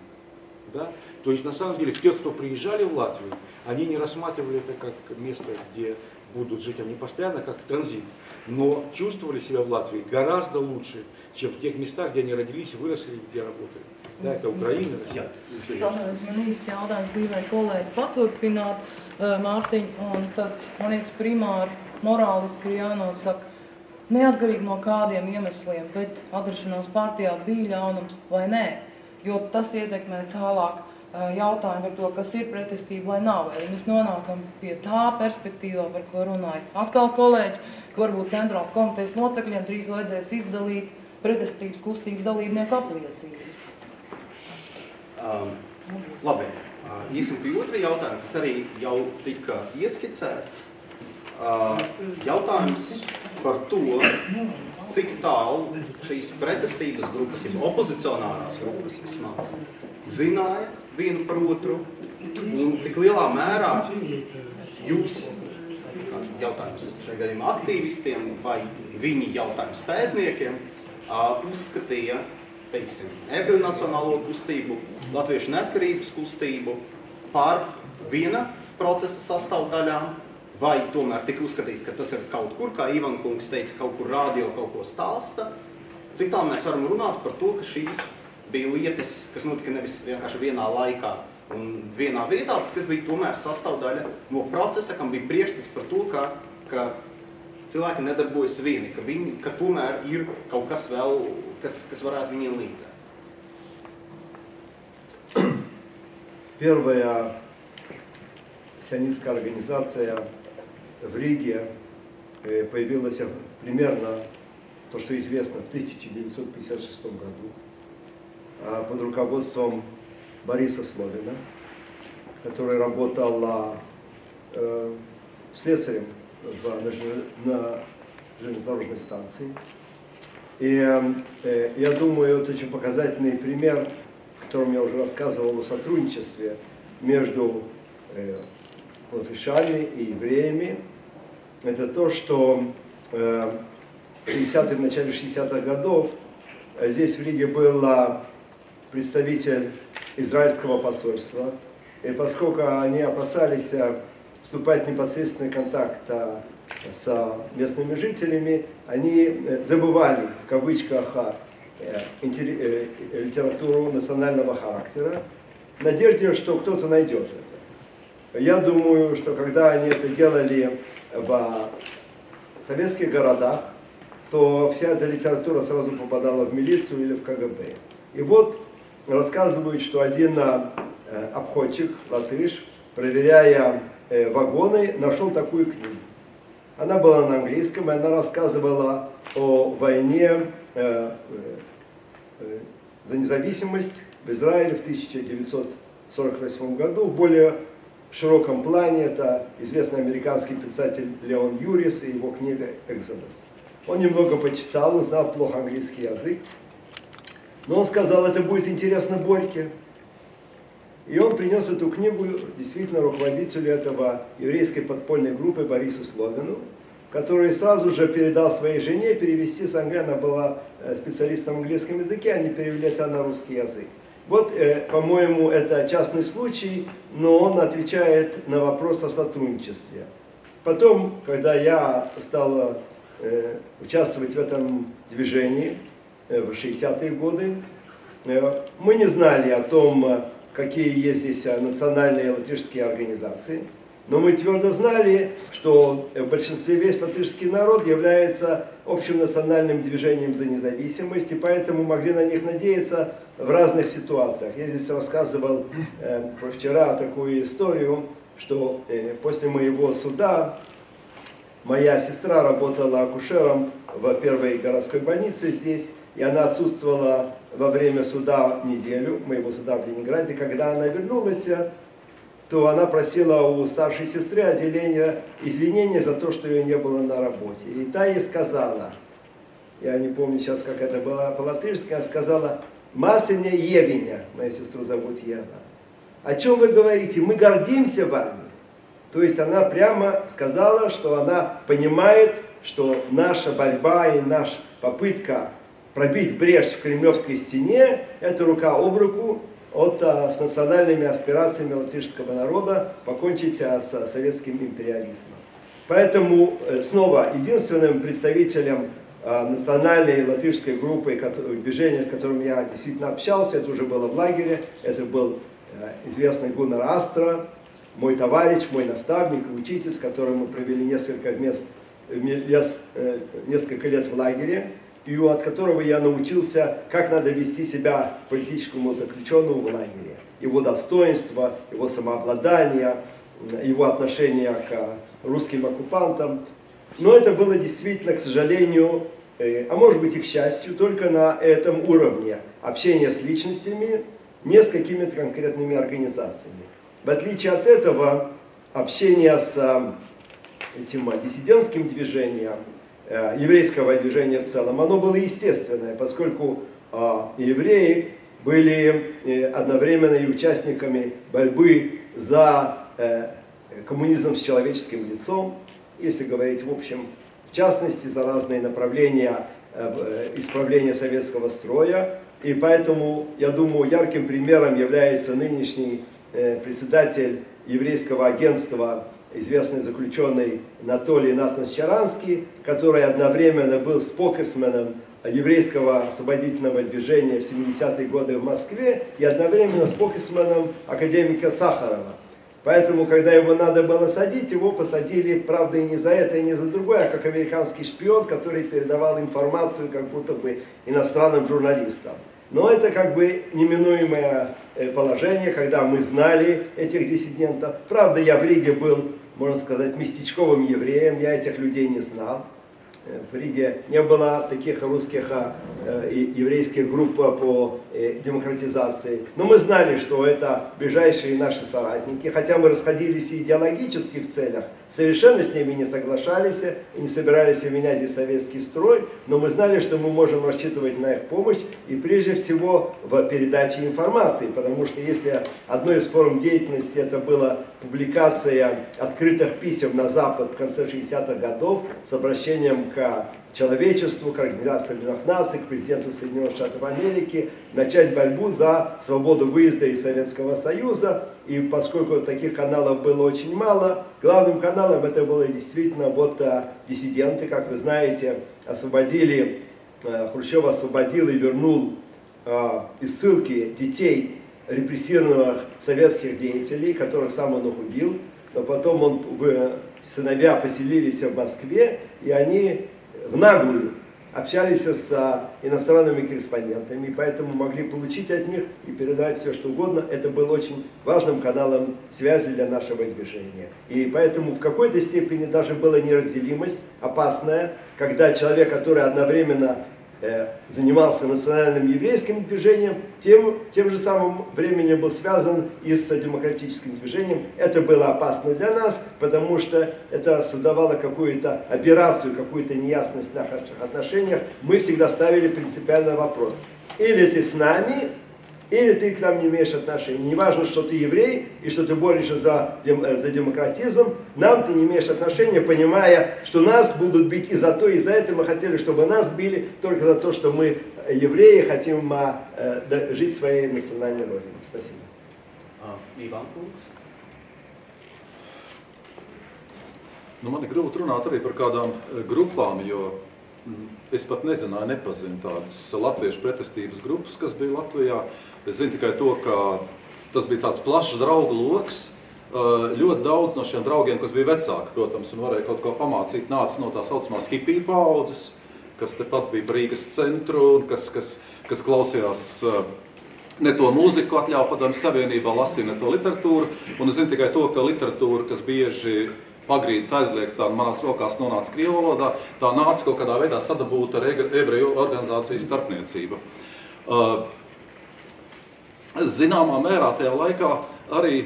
Да? То есть, на самом деле, тех, кто приезжали в Латвию, они не рассматривали это как место, где будут жить они постоянно, как транзит. Но чувствовали себя в Lātvijā гораздо лучше, чем в тех местах, где они родились, выросли, где работали. Да, это Украина. Man īsts jautājums gribēja kolēģi paturpināt, Mārtiņ, un tad, man liekas, primāri morāliski ir jānosaka, neatkarīgi no kādiem iemesliem, bet atrašanās partijā bija ļaunums vai nē, jo tas ietekmē tālāk jautājumu par to, kas ir pretestība vai nav. Vai mēs nonākam pie tā perspektīvā, par ko runāja atkal kolēģis, ka varbūt centrāla komitejas locekļiem drīz vajadzēs izdalīt pretestības kustības dalībnieku apliecības. Labi, īsim pie otra jautājuma, kas arī jau tika ieskicēts. Jautājums par to, cik tālu šīs pretestības grupas, ja opozicionārās grupas vismaz, zināja vienu par otru, un cik lielā mērā jūs, jautājums šajā gadījumā aktīvistiem vai viņi jautājums pētniekiem, uzskatīja, teiksim, ebreju nacionālo kustību, latviešu neatkarības kustību par viena procesa sastāvdaļām, vai tomēr tika uzskatīts, ka tas ir kaut kur, kā Ivan kungs teica, kaut kur rādio kaut ko stāsta. Cik tā mēs varam runāt par to, ka šīs bija lietas, kas notika nevis vienkārši vienā laikā un vienā vietā, kas bija tomēr sastāvdaļa no procesa, kam bija priekšstats par to, ka cilvēki nedarbojas vieni, ka tomēr ir kaut kas vēl, kas varētu viņiem līdzēt. Первая сионистская организация в Риге появилась примерно, то, что известно, в 1956 году под руководством Бориса Словина, который работал слесарем на железнодорожной станции. И я думаю, это очень показательный пример, в котором я уже рассказывал о сотрудничестве между латышами и евреями. Это то, что в начале 60-х годов здесь в Риге был представитель израильского посольства. И поскольку они опасались вступать в непосредственный контакт с местными жителями, они забывали, в кавычках, литературу национального характера, в надежде, что кто-то найдет это. Я думаю, что когда они это делали в советских городах, то вся эта литература сразу попадала в милицию или в КГБ. И вот рассказывают, что один обходчик, латыш, проверяя вагоны, нашел такую книгу. Она была на английском, и она рассказывала о войне за независимость в Израиле в 1948 году. В более широком плане это известный американский писатель Леон Юрис и его книга «Экзодус». Он немного почитал, он знал плохо английский язык, но он сказал, это будет интересно Борьке. И он принес эту книгу действительно руководителю этого еврейской подпольной группы Борису Словину, который сразу же передал своей жене перевести с английского. Она была специалистом в английском языке, они перевели это на русский язык. Вот, по-моему, это частный случай, но он отвечает на вопрос о сотрудничестве. Потом, когда я стал участвовать в этом движении в 60-е годы, мы не знали о том, какие есть здесь национальные латышские организации, но мы твердо знали, что в большинстве весь латышский народ является общим национальным движением за независимость, и поэтому могли на них надеяться в разных ситуациях. Я здесь рассказывал вчера такую историю, что после моего суда моя сестра работала акушером в первой городской больнице здесь, и она отсутствовала во время суда неделю, моего суда в Ленинграде. Когда она вернулась, то она просила у старшей сестры отделения извинения за то, что ее не было на работе. И та ей сказала, я не помню сейчас, как это было по-латышски, она сказала, Масляня Евиня, мою сестру зовут Ева. О чем вы говорите? Мы гордимся вами. То есть она прямо сказала, что она понимает, что наша борьба и наша попытка пробить брешь в Кремлевской стене – это рука об руку с национальными аспирациями латышского народа покончить с советским империализмом. Поэтому снова единственным представителем национальной латышской группы, движения, с которым я действительно общался, это уже было в лагере, это был известный Гуннар Астра, мой товарищ, мой наставник, учитель, с которым мы провели несколько лет в лагере, и от которого я научился, как надо вести себя политическому заключенному в лагере. Его достоинство, его самообладание, его отношение к русским оккупантам. Но это было действительно, к сожалению, а может быть и к счастью, только на этом уровне общения с личностями, не с какими-то конкретными организациями. В отличие от этого, общение с этим диссидентским движением, еврейского движения в целом, оно было естественное, поскольку евреи были одновременно и участниками борьбы за коммунизм с человеческим лицом, если говорить в общем, в частности, за разные направления исправления советского строя. И поэтому, я думаю, ярким примером является нынешний председатель еврейского агентства, известный заключенный Анатолий Натанович Чаранский, который одновременно был спокойсменом еврейского освободительного движения в 70-е годы в Москве и одновременно спокойсменом академика Сахарова. Поэтому, когда его надо было садить, его посадили, правда, и не за это, и не за другое, а как американский шпион, который передавал информацию как будто бы иностранным журналистам. Но это как бы неминуемое положение, когда мы знали этих диссидентов. Правда, я в Риге был, можно сказать, местечковым евреем, я этих людей не знал. В Риге не было таких русских и еврейских групп по демократизации. Но мы знали, что это ближайшие наши соратники, хотя мы расходились и идеологически в целях, совершенно с ними не соглашались и не собирались менять и советский строй, но мы знали, что мы можем рассчитывать на их помощь и прежде всего в передаче информации, потому что если одной из форм деятельности это была публикация открытых писем на Запад в конце 60-х годов с обращением к человечеству, к Организации Объединенных Наций, к президенту Соединенных Штатов Америки, начать борьбу за свободу выезда из Советского Союза. И поскольку таких каналов было очень мало, главным каналом это было действительно вот диссиденты, как вы знаете, освободили, Хрущев освободил и вернул из ссылки детей репрессированных советских деятелей, которых сам он их убил, но потом сыновья поселились в Москве, и они в наглую общались с иностранными корреспондентами, и поэтому могли получить от них и передать все, что угодно. Это был очень важным каналом связи для нашего движения. И поэтому в какой-то степени даже была неразделимость опасная, когда человек, который одновременно занимался национальным еврейским движением, тем же самым временем был связан и с демократическим движением. Это было опасно для нас, потому что это создавало какую-то операцию, какую-то неясность в наших отношениях. Мы всегда ставили принципиальный вопрос. Или ты с нами, или ты к нам не имеешь отношения. Не важно, что ты еврей и что ты борешься за демократизм, нам ты не имеешь отношения, понимая, что нас будут бить и за то, и за это. Мы хотели, чтобы нас били только за то, что мы евреи, хотим жить своей национальной родиной. Спасибо. Iván Kungs. Man ir grūti runāt arī par kādām grupām, jo es pat nezināju, nepazinu tādas latviešu pretestības grupas, kas bija Latvijā. Es zinu tikai to, ka tas bija tāds plašs draugu loks. Ļoti daudz no šiem draugiem, kas bija vecāki, protams, un varēja kaut ko pamācīt, nāca no tā saucamās hipiju paaudzes, kas tepat bija Rīgas centru, un kas klausījās ne to mūziku atļauju Padomju Savienībā, lasīja ne to literatūru. Un es zinu tikai to, ka literatūra, kas bieži pagrīdes aizliegtā manās rokās nonāca krievu valodā, tā nāca kaut kādā veidā sadabūta ar ebreju organizācijas starpniecību. Zināmā mērā tajā laikā arī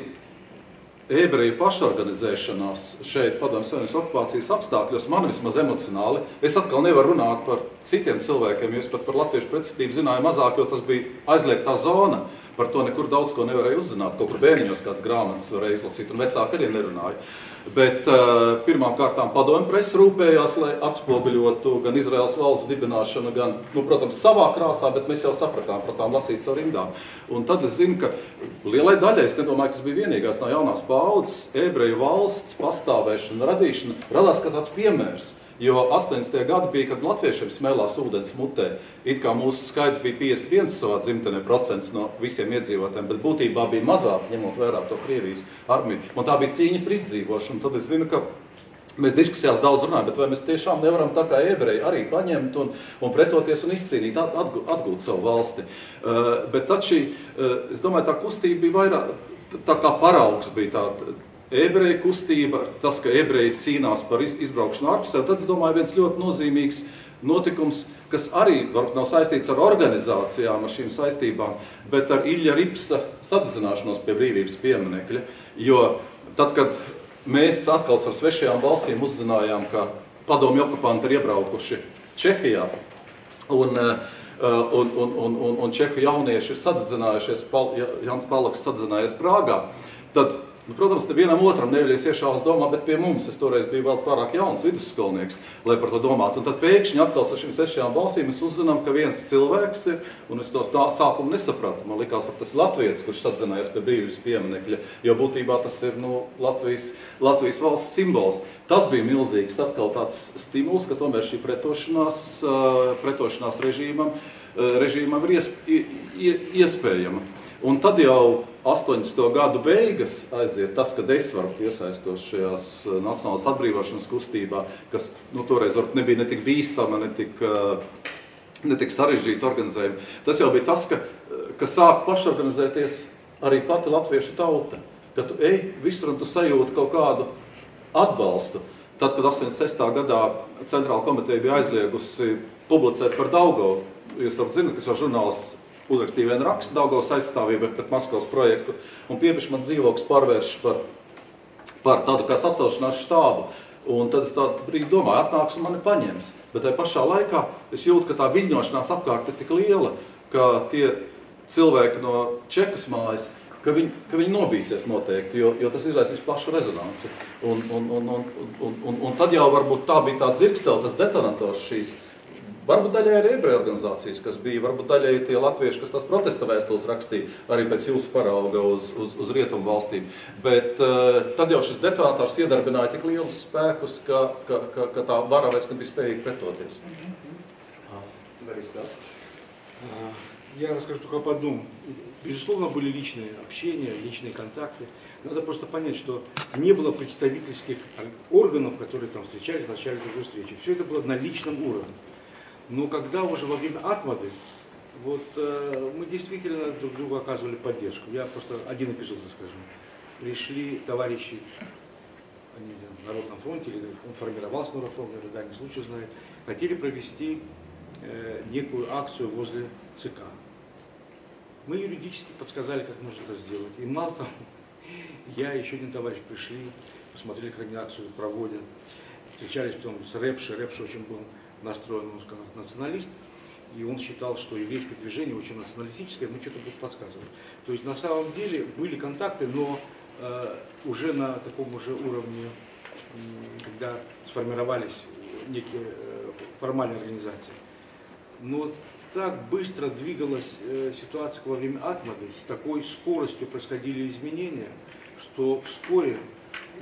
ebreju pašorganizēšanās šeit Padomju Savienības okupācijas apstākļos man vismaz emocionāli, es atkal nevaru runāt par citiem cilvēkiem, jo es pat par latviešu pretestību zināju mazāk, jo tas bija aizliegtā zona. Par to nekur daudz ko nevarēja uzzināt, kaut kur bērniņos kāds grāmatas varēja izlasīt, un vecāki arī nerunāja. Bet pirmām kārtām Padomju presa rūpējās, lai atspoguļotu gan Izraēlas valsts dibināšanu, gan, protams, savā krāsā, bet mēs jau sapratām lasīt savu rindām. Un tad es zinu, ka lielai daļai, es nedomāju, ka tas bija vienīgās no jaunās paudzes, ebreju valsts pastāvēšana, radīšana, radās kā tāds piemērs. Jo 80. gadi bija, kad latviešiem smēlās ūdens mutē. It kā mūsu skaits bija 51 savā dzimtenē procents no visiem iedzīvotājiem, bet būtībā bija mazāk, ņemot vērā to Krievijas armiju. Un tā bija cīņa par izdzīvošanu. Tad es zinu, ka mēs diskusijās daudz runājam, bet vai mēs tiešām nevaram tā kā ebreji arī paņemt un pretoties un izcīnīt, atgūt savu valsti. Bet tad šī, es domāju, tā kustība bija vairāk, tā kā paraugs bija tāda, ebreju kustība, tas, ka ebreji cīnās par izbraukšanu ārpusē, tad, es domāju, viens ļoti nozīmīgs notikums, kas arī varbūt nav saistīts ar organizācijām, ar šīm saistībām, bet ar Ilja Ripsa sadedzināšanos pie brīvības pieminekļa. Jo tad, kad mēs atkal ar svešajām balsīm uzzinājām, ka padomju okupanti ir iebraukuši Čehijā, un čehu jaunieši ir sadedzinājušies, Jans Palaks sadedzinājies Prāgā, tad protams, nevienam otram neviļies iešāvas domā, bet pie mums, es toreiz biju vēl pārāk jauns vidusskolnieks, lai par to domātu. Un tad pēkšņi atkal ar šīm 6 balsīm mēs uzzinām, ka viens cilvēks ir, un es to sākumu nesapratu. Man likās, ka tas ir latvietis, kurš sadzinājās pie brīvības pieminekļa, jo būtībā tas ir Latvijas valsts simbols. Tas bija milzīgs atkal tāds stimuls, ka tomēr šī pretošanās režīmam ir iespējama. Un tad jau 80. gadu beigas aiziet tas, kad es varbūt iesaistos šajās nacionālās atbrīvošanas kustībā, kas toreiz varbūt nebija ne tik bīstama, ne tik sarežģīta organizējuma. Tas jau bija tas, ka sāk pašorganizēties arī pati latviešu tauta. Ka tu visur un tu sajūti kaut kādu atbalstu. Tad, kad 86. gadā Centrāla komiteja bija aizliegusi publicēt par Daugavu, jūs varbūt zināt, kas jau žurnālists uzrakstīja vienu rakstu Daugavas aizstāvībai pret Maskavas projektu, un piepriekš man dzīvoklis pārvērš par tādu kā sacelšanās štābu. Un tad es tādu brīdi domāju, atnāks un mani paņems. Bet tajā pašā laikā es jūtu, ka tā viļņošanās apkārt ir tik liela, ka tie cilvēki no Čekas mājas, ka viņi nobīsies noteikti, jo tas izraisīs plašu rezonanci. Un tad jau varbūt tā bija tā dzirkstele, tas detonators šīs. Varbūt daļai ir ebreju organizācijas, kas bija, varbūt daļai tie latvieši, kas tās protesta vēstules rakstīja, arī pēc jūsu parauga uz rietumu valstīm. Bet tad jau šis detonators iedarbināja tik lielus spēkus, ka tā vara vairs nebija spējīga pretoties. Я расскажу только об одном. Безусловно, были личные общения, личные контакты. Надо просто понять, что не было представительских органов, которые там встречались, начали такой встречи. Все это было на личном уровне. Но когда уже во время Атмады, мы действительно друг другу оказывали поддержку. Я просто один эпизод расскажу. Пришли товарищи, они на Народном фронте, или он формировался на Народном фронте, да, не случай знает, хотели провести некую акцию возле ЦК. Мы юридически подсказали, как можно это сделать. И мало того, я и еще один товарищ пришли, посмотрели, как они акцию проводят. Встречались потом с Репши. Репши очень был настроен, он сказал, националист. И он считал, что еврейское движение очень националистическое, но что-то будет подсказывать. То есть на самом деле были контакты, но уже на таком уже уровне, когда сформировались некие формальные организации. Но так быстро двигалась ситуация во время Атмады, с такой скоростью происходили изменения, что вскоре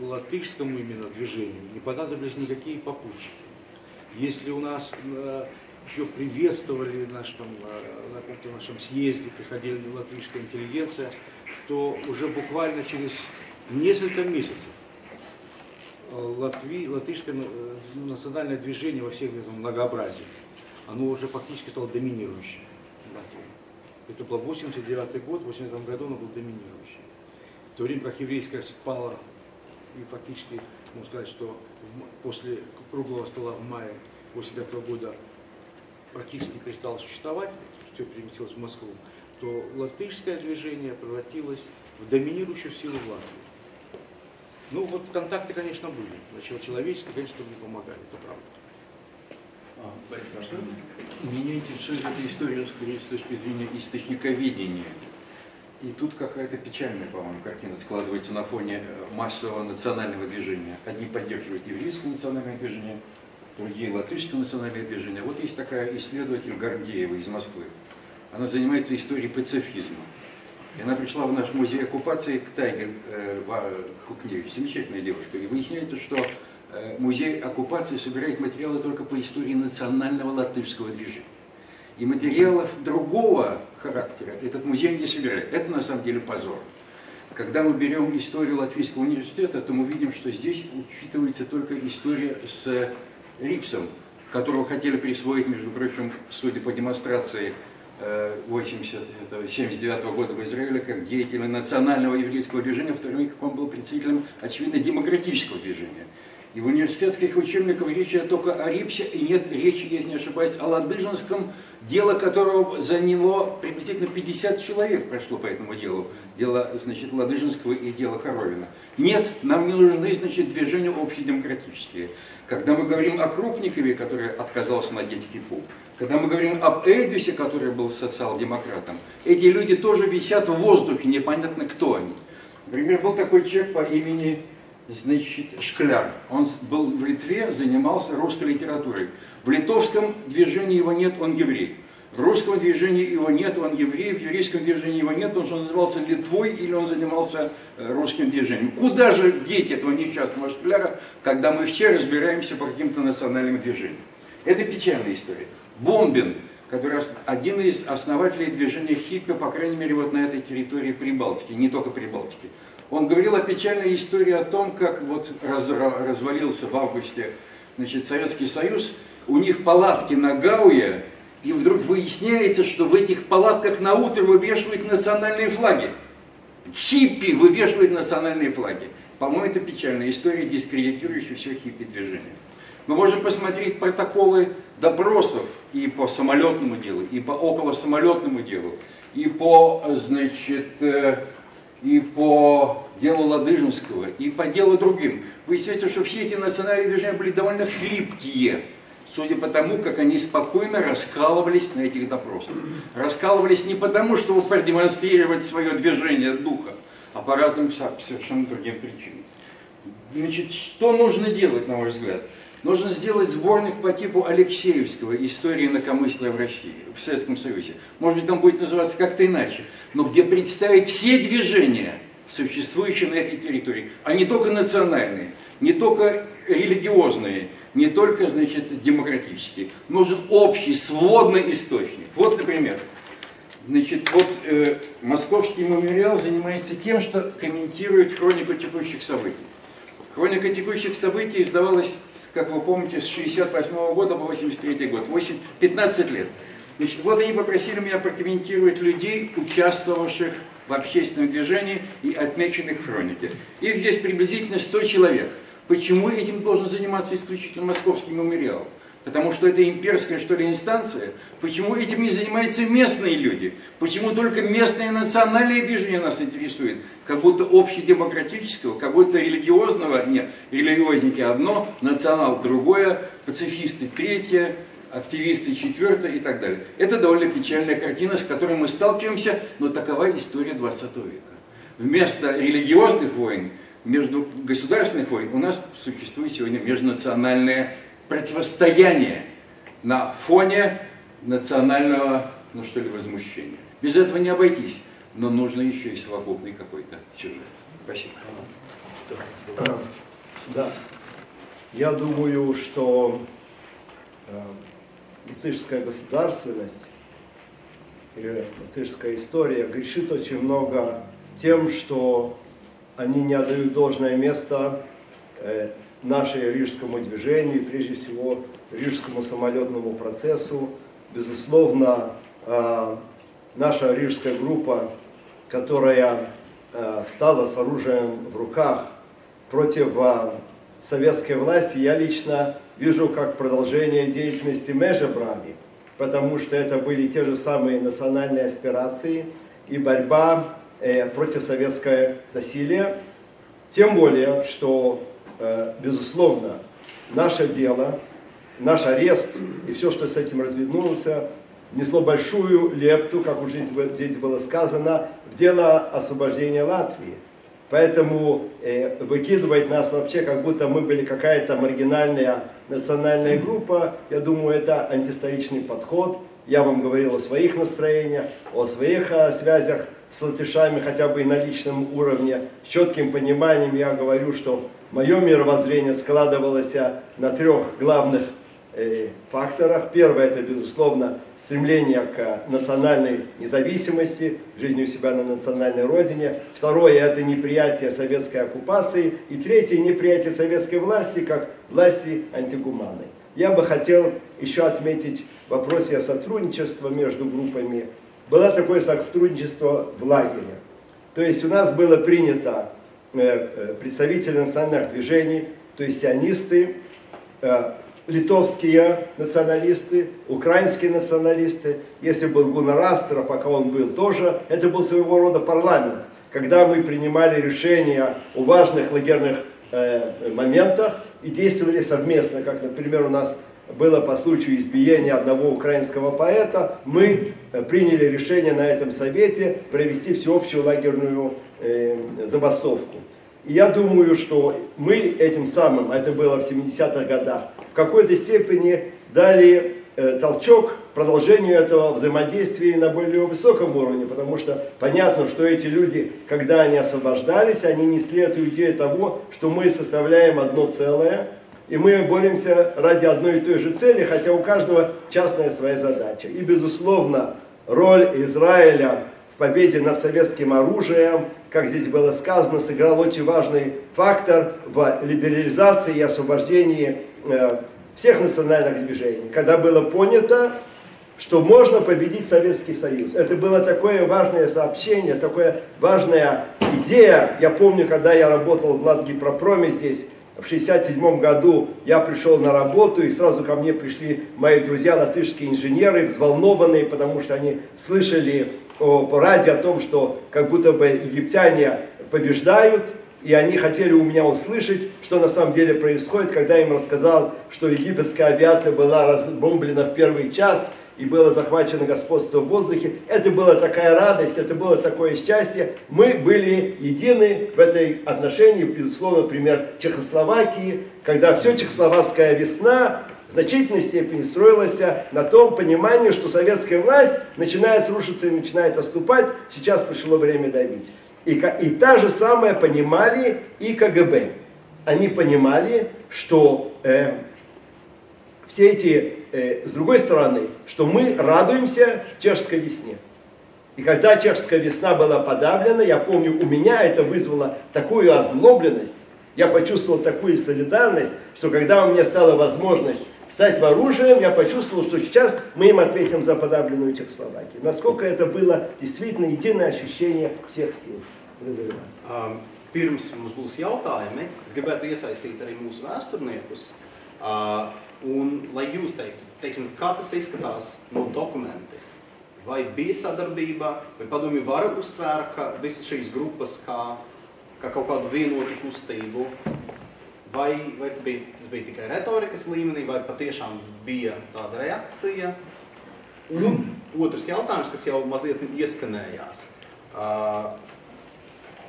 латышскому именно движению не понадобились никакие попутчики. Если у нас еще приветствовали на каком-то нашем съезде, приходила латышская интеллигенция, то уже буквально через несколько месяцев латышское национальное движение во всех этом многообразии, оно уже фактически стало доминирующим в Латвии. Это был 89 год, в 89 году оно было доминирующим. В то время как еврейское спало, и фактически, можно сказать, что после круглого стола в мае 1989 года практически перестало существовать, все переместилось в Москву, то латышское движение превратилось в доминирующую силу в Латвии. Ну вот контакты, конечно, были. Человеческие, конечно, тоже помогали, это правда. Борис, ваш вопрос? Меня интересует эта история, скорее, с точки зрения источниковедения. И тут какая-то печальная, по-моему, картина складывается на фоне массового национального движения. Одни поддерживают еврейское национальное движение, другие латышское национальное движение. Вот есть такая исследователь Гордеева из Москвы. Она занимается историей пацифизма. И она пришла в наш музей оккупации к Тайге Хукневич, замечательная девушка. И выясняется, что музей оккупации собирает материалы только по истории национального латышского движения. И материалов другого характера этот музей не собирает. Это на самом деле позор. Когда мы берем историю Латвийского университета, то мы видим, что здесь учитывается только история с Рипсом, которого хотели присвоить, между прочим, судя по демонстрации 79 года в Израиле, как деятеля национального еврейского движения, в то время как он был представителем, очевидно, демократического движения. И в университетских учебниках речи только о Рипсе, и нет речи, если не ошибаюсь, о Ладыжинском, дело которого заняло приблизительно 50 человек прошло по этому делу. Дело, значит, Ладыжинского и дело Коровина. Нет, нам не нужны, значит, движения общедемократические. Когда мы говорим о Крупникове, который отказался надеть кипу, когда мы говорим об Эйдусе, который был социал-демократом, эти люди тоже висят в воздухе, непонятно кто они. Например, был такой человек по имени, значит, Шкляр. Он был в Литве, занимался русской литературой. В литовском движении его нет, он еврей. В русском движении его нет, он еврей. В еврейском движении его нет, потому что он назывался Литвой или он занимался русским движением. Куда же деть этого несчастного Шкляра, когда мы все разбираемся по каким-то национальным движениям? Это печальная история. Бомбин, который один из основателей движения хиппи, по крайней мере, вот на этой территории Прибалтики, не только Прибалтики. Он говорил о печальной истории о том, как вот развалился в августе, значит, Советский Союз, у них палатки на Гауе, и вдруг выясняется, что в этих палатках на утро вывешивают национальные флаги. Хиппи вывешивают национальные флаги. По-моему, это печальная история, дискредитирующая все хиппи-движение. Мы можем посмотреть протоколы допросов и по самолетному делу, и по околосамолетному делу, и по, значит, и по делу Ладыжинского, и по делу другим. Выясняется, что все эти национальные движения были довольно хлипкие, судя по тому, как они спокойно раскалывались на этих допросах. Раскалывались не потому, чтобы продемонстрировать свое движение духа, а по разным совершенно другим причинам. Значит, что нужно делать, на мой взгляд? Нужно сделать сборник по типу Алексеевского «История инакомыслия в России», в Советском Союзе. Может быть, там будет называться как-то иначе, но где представить все движения, существующие на этой территории, а не только национальные, не только религиозные, не только, значит, демократические. Нужен общий, сводный источник. Вот, например, значит, вот Московский мемориал занимается тем, что комментирует хронику текущих событий. Хроника текущих событий издавалась, как вы помните, с 1968 года по 1983 год, 15 лет. Значит, вот они попросили меня прокомментировать людей, участвовавших в общественном движении и отмеченных в хронике. Их здесь приблизительно 100 человек. Почему этим должен заниматься исключительно Московский мемориал? Потому что это имперская, что ли, инстанция? Почему этим не занимаются местные люди? Почему только местное национальное движение нас интересует? Как будто общедемократического, как будто религиозного, нет, религиозники одно, национал другое, пацифисты третье, активисты четвертое и так далее. Это довольно печальная картина, с которой мы сталкиваемся, но такова история 20 века. Вместо религиозных войн, между государственных войн у нас существует сегодня межнациональное противостояние на фоне национального, ну что ли, возмущения. Без этого не обойтись, но нужно еще и совокупный какой-то сюжет. Спасибо. Да, я думаю, что латышская государственность или латышская история грешит очень много тем, что они не отдают должное место нашему рижскому движению, прежде всего рижскому самолетному процессу. Безусловно, наша рижская группа, которая встала с оружием в руках против советской власти, я лично вижу как продолжение деятельности Межебрами, потому что это были те же самые национальные аспирации и борьба против советского засилия. Тем более, что, безусловно, наше дело, наш арест и все, что с этим развернулся, внесло большую лепту, как уже здесь было сказано, в дело освобождения Латвии. Поэтому выкидывать нас вообще, как будто мы были какая-то маргинальная национальная группа, я думаю, это антиисторичный подход. Я вам говорил о своих настроениях, о своих связях с латышами, хотя бы и на личном уровне. С четким пониманием я говорю, что мое мировоззрение складывалось на 3 главных факторах. Первое – это, безусловно, стремление к национальной независимости, жизни у себя на национальной родине. Второе – это неприятие советской оккупации. И третье – неприятие советской власти как власти антигуманной. Я бы хотел еще отметить в вопросе сотрудничества между группами. Было такое сотрудничество в лагере. То есть у нас было принято представители национальных движений, то есть сионисты, литовские националисты, украинские националисты. Если был Гуннар Астра, пока он был тоже, это был своего рода парламент, когда мы принимали решения о важных лагерных моментах и действовали совместно, как, например, у нас было по случаю избиения одного украинского поэта, мы приняли решение на этом совете провести всеобщую лагерную забастовку. И я думаю, что мы этим самым, это было в 70-х годах, в какой-то степени дали толчок продолжению этого взаимодействия на более высоком уровне, потому что понятно, что эти люди, когда они освобождались, они несли эту идею того, что мы составляем одно целое, и мы боремся ради одной и той же цели, хотя у каждого частная своя задача. И, безусловно, роль Израиля в победе над советским оружием, как здесь было сказано, сыграл очень важный фактор в либерализации и освобождении всех национальных движений, когда было понято, что можно победить Советский Союз. Это было такое важное сообщение, такая важная идея. Я помню, когда я работал в Ладгипропроме здесь, в 1967 году я пришел на работу, и сразу ко мне пришли мои друзья, латышские инженеры, взволнованные, потому что они слышали по радио о том, что как будто бы египтяне побеждают, и они хотели у меня услышать, что на самом деле происходит, когда я им рассказал, что египетская авиация была разбомблена в первый час, и было захвачено господство в воздухе. Это была такая радость, это было такое счастье. Мы были едины в этой отношении, безусловно, например, Чехословакии, когда все чехословацкая весна в значительной степени строилась на том понимании, что советская власть начинает рушиться и начинает отступать, сейчас пришло время давить. И та же самое понимали и КГБ. Они понимали, что все эти, с другой стороны, что мы радуемся чешской весне. И когда чешская весна была подавлена, я помню, у меня это вызвало такую озлобленность, я почувствовал такую солидарность, что когда у меня стала возможность встать в оружие, я почувствовал, что сейчас мы им ответим за подавленную Чехословакию. Насколько это было действительно единое ощущение всех сил. Pirms mums būs jautājumi, es gribētu iesaistīt arī mūsu vēsturniekus. Un, lai jūs teiksim, kā tas izskatās no dokumenti, vai bija sadarbība, vai padomju vara uztvēra, ka visas šīs grupas kā kaut kādu vienotu kustību, vai tas bija tikai retorikas līmenī, vai patiešām bija tāda reakcija. Un otrs jautājums, kas jau mazliet ieskanējās.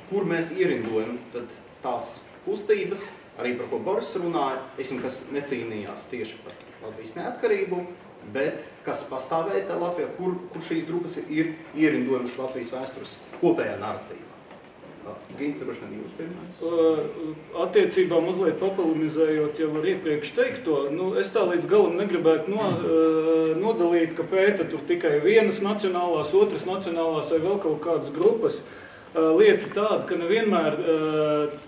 Kur mēs ierindojam tad tās kustības, arī par ko Boris runāja, kas necīnījās tieši par Latvijas neatkarību, bet kas pastāvēja tā Latvijā, kur šīs grupas ir ierindojamas Latvijas vēstures kopējā narratīvā. Ginta, droši vien jūs pirmais. Attiecībā mazliet papolemizējot jau ar iepriekš teikto, es tā līdz galam negribētu nodalīt, ka pēta tur tikai vienas nacionālās, otras nacionālās vai vēl kaut kādas grupas. Lieta tāda, ka nevienmēr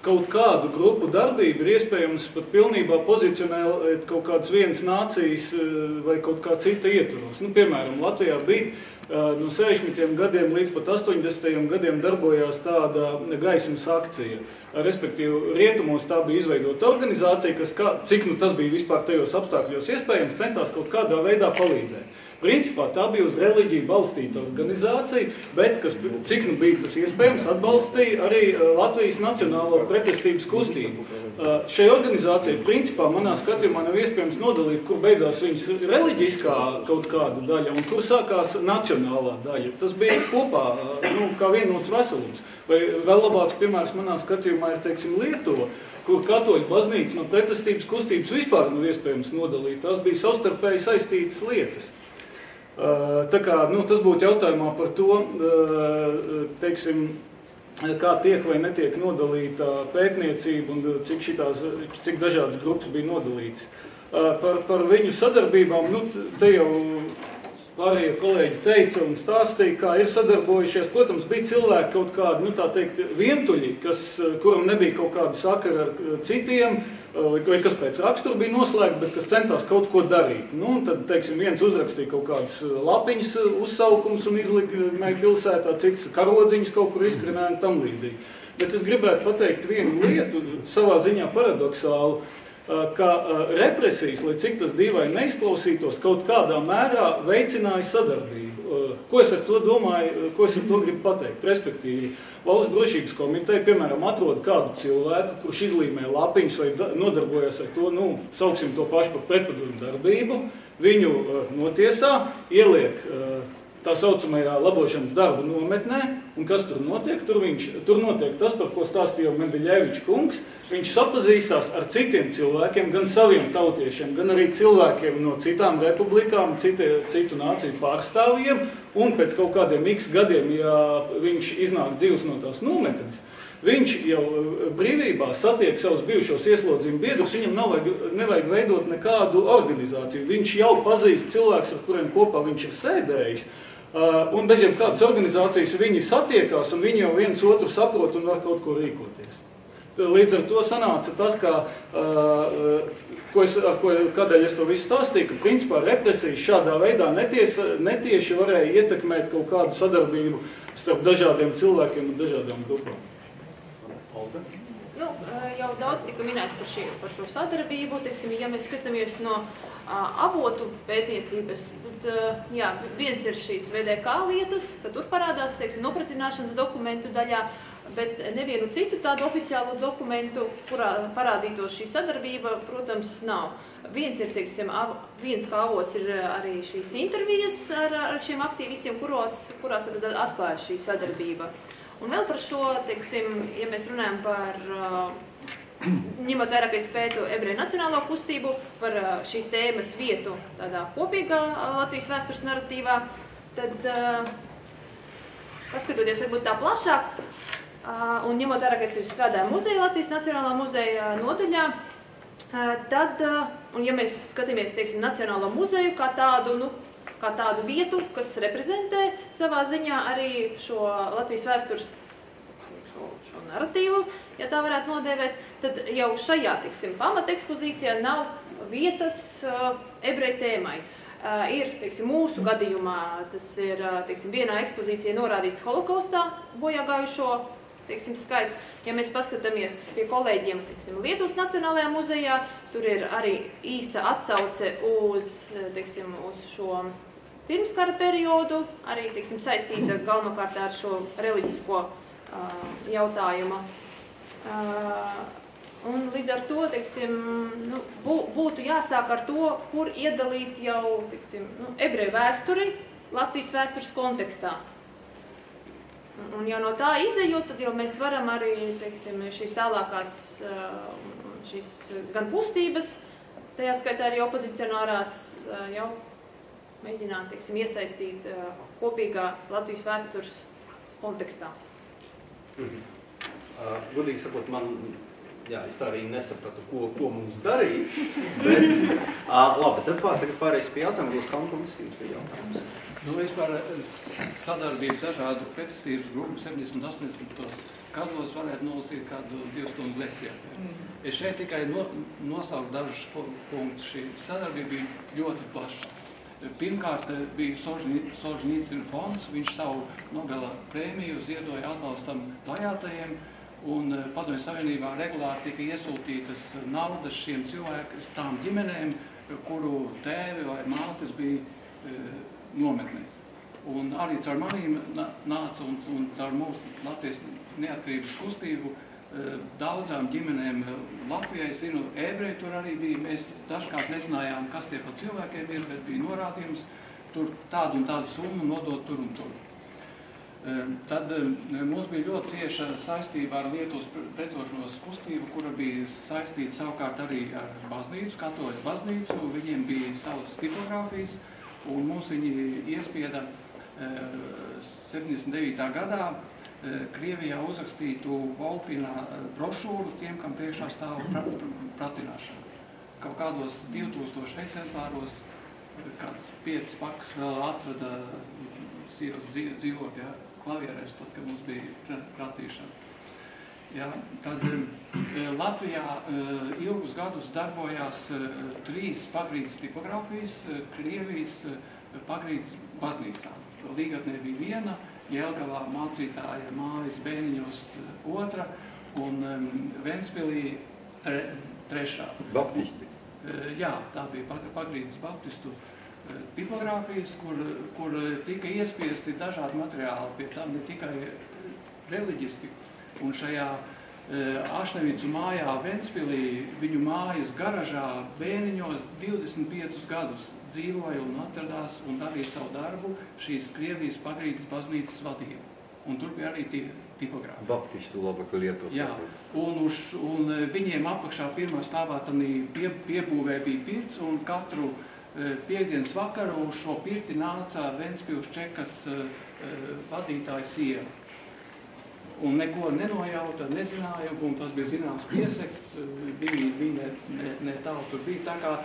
kaut kādu grupu darbību ir iespējams pat pilnībā pozicionēt kaut kādas vienas nācijas vai kaut kā cita ietvaros. Piemēram, Latvijā bija no 60. gadiem līdz pat 80. gadiem darbojās tāda gaismas akcija. Respektīvi, rietumos tā bija izveidota organizācija, kas, cik tas bija vispār tajos apstākļos iespējams, centās kaut kādā veidā palīdzēt. Principā tā bija uz reliģiju balstīta organizācija, bet, cik nu bija tas iespējams, atbalstīja arī Latvijas Nacionālo pretestības kustību. Šai organizācijai, principā, manā skatījumā nav iespējams nodalīt, kur beidzās viņas reliģiskā kaut kāda daļa un kur sākās nacionālā daļa. Tas bija kopā, kā vienots veselums. Vai vēl labāks piemērs manā skatījumā ir, teiksim, Lietuva, kur katoļu baznīca no pretestības kustības vispār nav iespējams nodalīt. Tās bija savstarpēji saistītas lietas. Tā kā, tas būtu jautājumā par to, teiksim, kā tiek vai netiek nodalīta pētniecība un cik dažādas grupas bija nodalītas. Par viņu sadarbībām, te jau pārējie kolēģi teica un stāstīja, kā ir sadarbojušies. Protams, bija cilvēki kaut kādi, tā teikt, vientuļi, kuram nebija kaut kāda sakara ar citiem, vai kas pēc rakstura bija noslēgti, bet kas centās kaut ko darīt. Un tad, teiksim, viens uzrakstīja kaut kādas lapiņas uzsaukums un izlika pilsētā, cits karodziņus kaut kur izkrinēja un tam līdzīgi. Bet es gribētu pateikt vienu lietu, savā ziņā paradoxālu, ka represijas, lai cik tas dīvaini neizklausītos, kaut kādā mērā veicināja sadarbību. Ko es ar to domāju, ko es ar to gribu pateikt? Respektīvi, Valsts drošības komiteja, piemēram, atrod kādu cilvēku, kurš izlīmē lapiņus vai nodarbojas ar to, sauksim to pašu par pretpadomju darbību, viņu notiesā, ieliek tā saucamajā labošanas darba nometnē, un kas tur notiek? Tur notiek tas, par ko stāstīja Mendeļeviča kungs. Viņš sapazīstās ar citiem cilvēkiem, gan saviem tautiešiem, gan arī cilvēkiem no citām republikām, citu nāciju pārstāvjiem, un pēc kaut kādiem x gadiem, ja viņš iznāk dzīvs no tās nometnes, viņš jau brīvībā satiek savus bijušos ieslodzījuma biedrus, viņam nevajag veidot nekādu organizāciju. Viņš jau pazīst cilvēkus, ar kuriem kopā viņš ir sēdējis, un bez jebkādas organizācijas viņi satiekās, un viņi jau viens otru saprot un var kaut ko rīkoties. Līdz ar to sanāca tas, kādēļ es to visu stāstīju, ka principā represijas šādā veidā netieši varēja ietekmēt kaut kādu sadarbību starp dažādiem cilvēkiem un dažādām grupām. Jau daudz tika minēts par šo sadarbību. Teiksim, ja mēs skatāmies no avotu pētniecības, tad viens ir šīs VDK lietas, ka tur parādās, teiksim, nopratināšanas dokumentu daļā, bet nevienu citu tādu oficiālu dokumentu, kurā parādītos šī sadarbība, protams, nav. Viens ir, teiksim, viens kā avots ir arī šīs intervijas ar šiem aktīvistiem, kurās tad atklājas šī sadarbība. Un vēl par šo, teiksim, ja mēs runājam par, ņemot vērā, ka es pētu ebreju nacionālo kustību, par šīs tēmas vietu tādā kopīgā Latvijas vēstures naratīvā, tad, paskatoties varbūt tā plašāk, un ņemot vērā, ka es strādāju muzeja, Latvijas Nacionālā muzeja nodaļā, tad, un ja mēs skatāmies, teiksim, Nacionālo muzeju kā tādu vietu, kas reprezentē savā ziņā arī šo Latvijas vēstures šo naratīvu, ja tā varētu nodēvēt, tad jau šajā, teiksim, pamatekspozīcijā nav vietas ebreju tēmai. Ir, teiksim, mūsu gadījumā, tas ir, teiksim, vienā ekspozīcijā norādīts holokaustā bojāgājušo, teiksim, skaits. Ja mēs paskatāmies pie kolēģiem, teiksim, Lietuvas Nacionālajā muzejā, tur ir arī īsa atsauce teiksim, uz šo pirmskara periodu, arī, teiksim, saistīta galvenokārt ar šo reliģisko jautājumu. Un līdz ar to, teiksim, būtu jāsāk ar to, kur iedalīt jau, teiksim, ebreju vēsturi Latvijas vēstures kontekstā. Un jau no tā izejot, tad jau mēs varam arī, teiksim, šīs tālākās, šīs gan kustības, tajā skaitā arī opozicionārās, jau mēģināt, teiksim, iesaistīt kopīgā Latvijas vēstures kontekstā. Godīgi sakot, es tā arī nesapratu, ko mums darīt, bet, labi, tad tagad pārējais pie jautājuma, būs Kantonis, pie jautājums. Vispār sadarbību dažādu pretestības grupu 70-80 gados varētu nolasīt kādu 2 stundu lekcijā. Es šeit tikai nosauku dažus punktus. Šī sadarbība bija ļoti plaša. Pirmkārt bija Solžņīcina fonds, viņš savu Nobela prēmiju ziedoja atbalstam vajātajiem, un Padomju Savienībā regulāri tika iesūtītas naudas šiem cilvēkiem, tām ģimenēm, kuru tēvi vai mātes bija nometnēs. Un arī caur manīm nāca un caur mūsu Latvijas neatkarības kustību daudzām ģimenēm Latvijā. Es zinu, ebreji tur arī bija. Mēs dažkārt nezinājām, kas tie pa cilvēkiem ir, bet bija norādījums tur tādu un tādu summu nodot tur un tur. Tad mums bija ļoti cieša saistība ar Lietuvas pretošanos kustību, kura bija saistīta savukārt arī ar baznīcu, katoļu baznīcu. Viņiem bija savas tipogrāfijas, un mums viņi iespieda 79. gadā Krievijā uzrakstītu Volpinā brošūru tiem, kam priekšā stāv pratināšana. Kaut kādos 2000 eksemplāros, kāds 5 pakas vēl atrada sievas dzīvokļa klavierēs, tad, kad mums bija pratīšana. Ja, tad Latvijā ilgus gadus darbojās 3 pagrīdes tipogrāfijas Krievijas pagrīdes baznīcā. Līgatnē bija viena, Jelgavā mācītāja mājas Bēniņos 2 un Ventspilī 3. Baptisti? Jā, tā bija pagrīdes baptistu tipogrāfijas, kur tika iespiesti dažādi materiāli, pie tam ne tikai reliģiski. Un šajā Ašnevicu mājā Ventspilī, viņu mājas garažā Bēniņos 25 gadus dzīvoja un atradās un darīja savu darbu šīs Krievijas pagrīdes baznīcas vadība. Un tur bija arī tipogrāfi. Baptistu labāka Lietuvas. Jā, un viņiem apakšā pirmā stāvā piebūvē bija pirts, un katru piekdienas vakaru uz šo pirti nāca Ventspils Čekas vadītāja sieva. Un neko nenojauta, nezināja, un tas bija zināms piesekts, viņi ne tālu tur bija, tā kā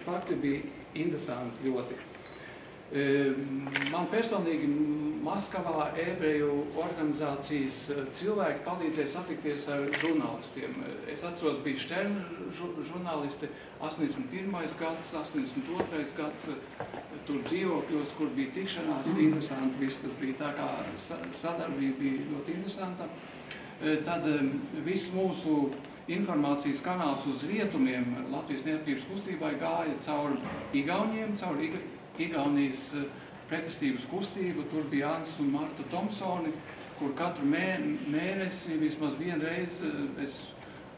fakti bija interesanti ļoti. Man personīgi Maskavā ebreju organizācijas cilvēki palīdzēja satikties ar žurnālistiem. Es atceros, bija Šterna žurnālisti, 81. gads, 82. gads, tur dzīvokļos, kur bija tikšanās, interesanti, viss tas bija tā kā sadarbība bija ļoti interesanta. Tad viss mūsu informācijas kanāls uz rietumiem Latvijas neatkarības kustībai gāja caur Igauniem, caur Igaunijas pretestības kustību. Tur bija Ants un Marta Tomsoni, kur katru mēnesi vismaz vienreiz es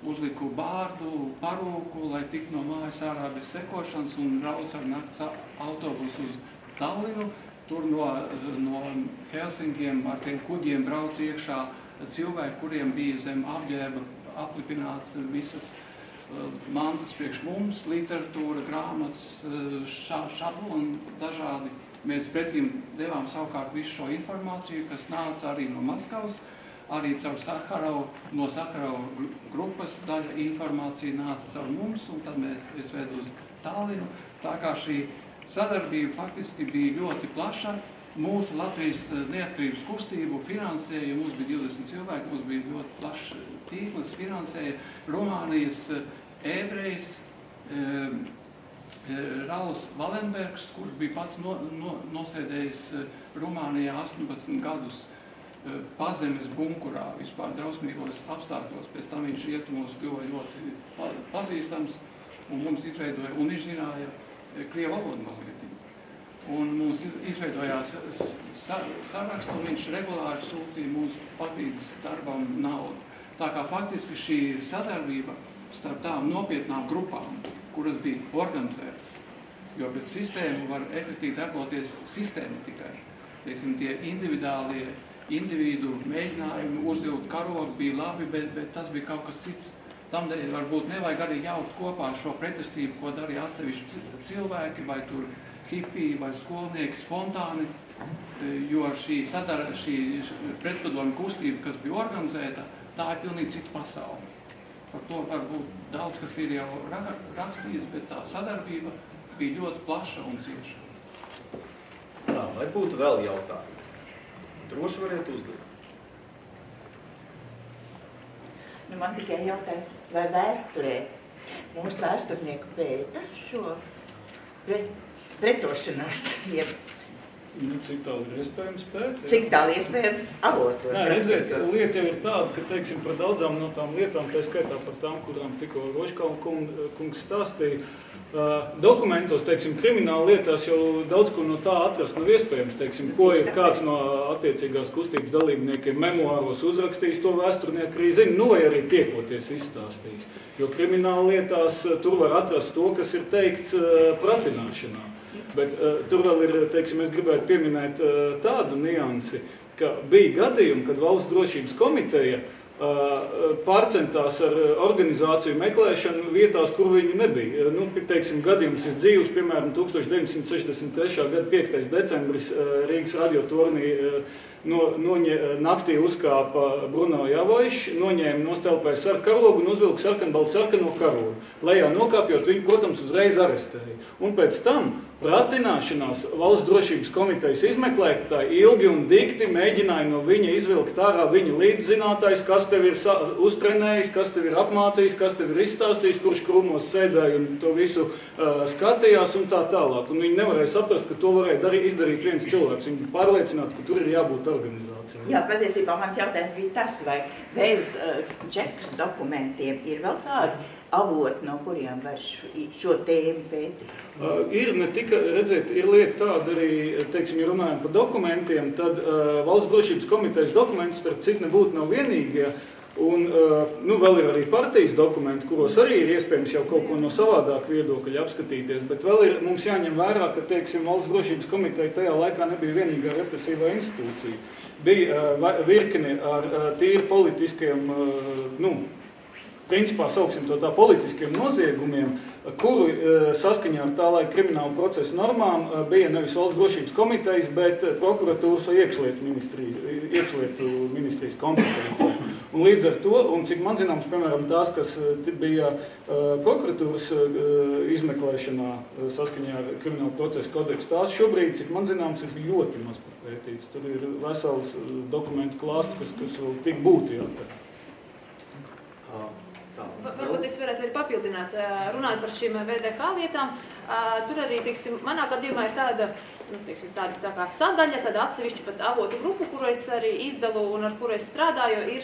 uzliku bārdu, parūku, lai tiktu no mājas ārā bez sekošanas un braucu ar nakts autobusu uz Tallinu. Tur no Helsinkiem ar tiem kuģiem brauc iekšā cilvēki, kuriem bija zem apģērba aplipināt visas mantas priekš mums, literatūra, grāmatas, šabloni dažādi. Mēs pretīm devām savukārt visu šo informāciju, kas nāca arī no Maskavas, arī caur Sakarovu, no Sakarovu grupas daļa informācija nāca caur mums, un tad es vedu uz Tallinu. Tā kā šī sadarbība faktiski bija ļoti plaša. Mūsu Latvijas neatkarības kustību finansēja, mums bija 20 cilvēki, mums bija ļoti plašs tīkls, finansēja Rumānijas ebrejs Rauls Valenbergs, kurš bija pats nosēdējis Rumānijā 18 gadus pazemes bunkurā, vispār drausmīgos apstākļos. Pēc tam viņš rietumos kļuva ļoti pazīstams un mums izveidoja un izzināja krievu valodu mazliet. Un mums izveidojās sarakstu, un viņš regulāri sūtīja mūsu pagrīdes darbam naudu. Tā kā faktiski šī sadarbība starp tām nopietnām grupām, kuras bija organizētas, jo pēc sistēmu var efektīvi darboties sistēma tikai. Teiksim, tie individu mēģinājumi uzvilkt karogu bija labi, bet tas bija kaut kas cits. Tamdēļ varbūt nevajag arī jaukt kopā šo pretestību, ko darīja atsevišķi cilvēki, vai tur hipiji vai skolnieki spontāni, jo šī pretpadomju kustība, kas bija organizēta, tā ir pilnīgi cita pasaule. Par to varbūt daudz, kas ir jau rakstīts, bet tā sadarbība bija ļoti plaša un cieša. Tā, vai būtu vēl jautājumi? Droši variet uzdot. Man tikai jautājums, vai vēsturē mūsu vēsturnieku pēta šo pretošanos, Nu, cik tālu ir iespējams pēt? Cik tālu iespējams avotos? Nē, redziet, lieta jau ir tāda, ka, teiksim, par daudzām no tām lietām, tā skaitā par tām, kurām tikko Roškalna kungs stāstīja, dokumentos, teiksim, krimināla lietās jau daudz ko no tā atrast nav iespējams, teiksim, ko ir kāds no attiecīgās kustības dalībniekiem memoāros uzrakstījis, to vēsturnieki arī zina, nu vai arī tiekoties izstāstījis. Jo krimināla lietās tur var atrast to, kas ir teikts pratināšanā. Bet tur vēl ir, teiksim, es gribētu pieminēt tādu niansi, ka bija gadījumi, kad Valsts drošības komiteja pārcentās ar organizāciju meklēšanu vietās, kur viņi nebija. Nu, teiksim, gadījums ir dzīvs, piemēram, 1963. gada 5. decembris Rīgas radiotornī naktī uzkāpa Bruno Javojšs, noņēma nostelpēs ar karogu un uzvilka sarkano karogu. Lejā nokāpjot, viņu, protams, uzreiz arestēja. Un pēc tam pratināšanās Valsts drošības komitejas izmeklētāji ilgi un dikti mēģināja no viņa izvilkt ārā viņa līdzzinātājs, kas tev ir uztrenējis, kas tev ir apmācījis, kas tev ir izstāstījis, kurš krūmos sēdēja un to visu skatījās un tā tālāk. Un viņi nevarēja saprast, ka to varēja izdarīt viens cilvēks. Viņi bija pārliecināti, ka tur ir jābūt organizācijai. Jā, patiesībā mans jautājums bija tas, vai bez Džekas dokumentiem ir vēl tādi avoti, no kuriem var šo tēmu pētīt? Ir ne tikai, redziet, ir lieta tāda arī, teiksim, ja runājam par dokumentiem, tad Valsts drošības komitejas dokumenti, starp citu, nebūtu nav vienīgie, un, nu, vēl ir arī partijas dokumenti, kuros arī ir iespējams jau kaut ko no savādāk viedokļa apskatīties, bet vēl ir mums jāņem vērā, ka, teiksim, Valsts drošības komiteja tajā laikā nebija vienīgā represīvā institūcija. Bija virkni ar tīri politiskiem, principā sauksim to tā politiskiem noziegumiem, kuru saskaņā ar tā laika kriminālu procesu normām bija nevis Valsts drošības komitejas, bet prokuratūras vai iekšlietu ministrijas kompetencija. Un līdz ar to, un cik man zināms, piemēram, tās, kas bija prokuratūras izmeklēšanā saskaņā ar kriminālu procesu kodeksu, tās šobrīd, cik man zināms, ir ļoti maz papētīts. Tur ir vesels dokumentu klāsts, kas vēl tik būtu jāpēt. Varbūt es varētu arī papildināt, runāt par šīm VDK lietām. Tur arī, teiksim, manā gadījumā ir tāda tā kā sadaļa, tāda atsevišķa pat avotu grupu, kuru es arī izdalu un ar kuru es strādāju, ir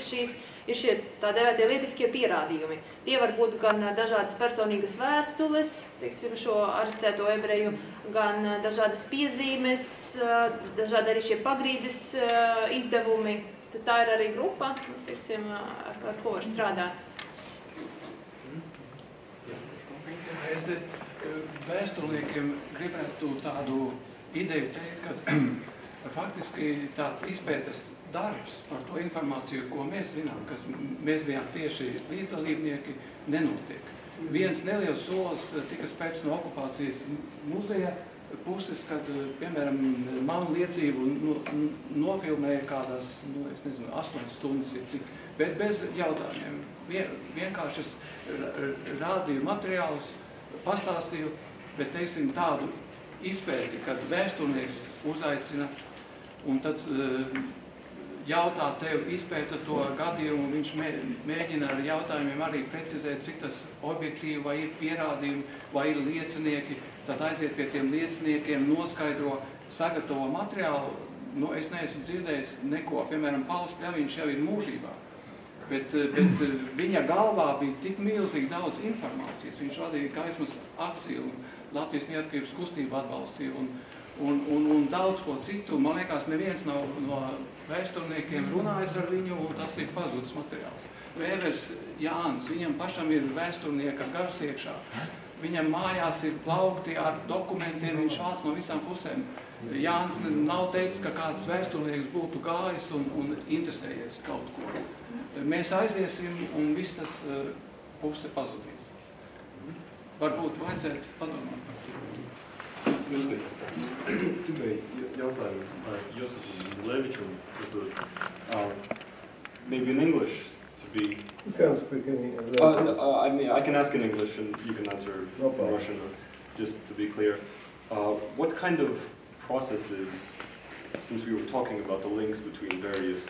šie tā dēvētie lietiskie pierādījumi. Tie var būt gan dažādas personīgas vēstules, teiksim, šo arestēto ebreju, gan dažādas piezīmes, dažādi arī šie pagrīdes izdevumi. Tad tā ir arī grupa, teiksim, ar ko var strādāt. Es te vēsturniekiem gribētu tādu ideju teikt, ka faktiski tāds izpētes darbs par to informāciju, ko mēs zinām, kas mēs bijām tieši līdzdalībnieki, nenotiek. Viens neliels solis tika spērts no okupācijas muzeja puses, kad, piemēram, manu liecību nofilmēja kādās, 8 stundas ir cik, bet bez jautājumiem. Vienkārši es rādīju materiālus, pastāstīju, bet, teiksim, tādu izpēti, kad vēsturnieks uzaicina un tad jautā tev, izpēta to gadījumu, viņš mēģina ar jautājumiem arī precizēt, cik tas objektīvi, vai ir pierādījumi, vai ir liecinieki, tad aiziet pie tiem lieciniekiem, noskaidro, sagatavo materiālu. Es neesmu dzirdējis neko, piemēram, Pauls Pļaviņš jau ir mūžībā. Bet viņa galvā bija tik milzīgi daudz informācijas. Viņš vadīja Gaismas akciju un Latvijas neatkarības kustību atbalstīja un daudz ko citu. Man liekas, neviens no vēsturniekiem runājis ar viņu, un tas ir pazudis materiāls. Vēvers Jānis, viņam pašam ir vēsturnieka gars iekšā. Viņam mājās ir plaukti ar dokumentiem, viņš vāc no visām pusēm. Jānis nav teicis, ka kāds vēsturnieks būtu gājis un interesējies kaut ko. Mēs aiziesim, un viss tas puse pazudīs. Varbūt vajadzētu padomāt par to. Tikai jautājumu Josefam Levičam uzdot. Maybe in English to be... You can speak in English. I mean, I can ask in English and you can answer in Russian, just to be clear. What kind of processes, since we were talking about the links between various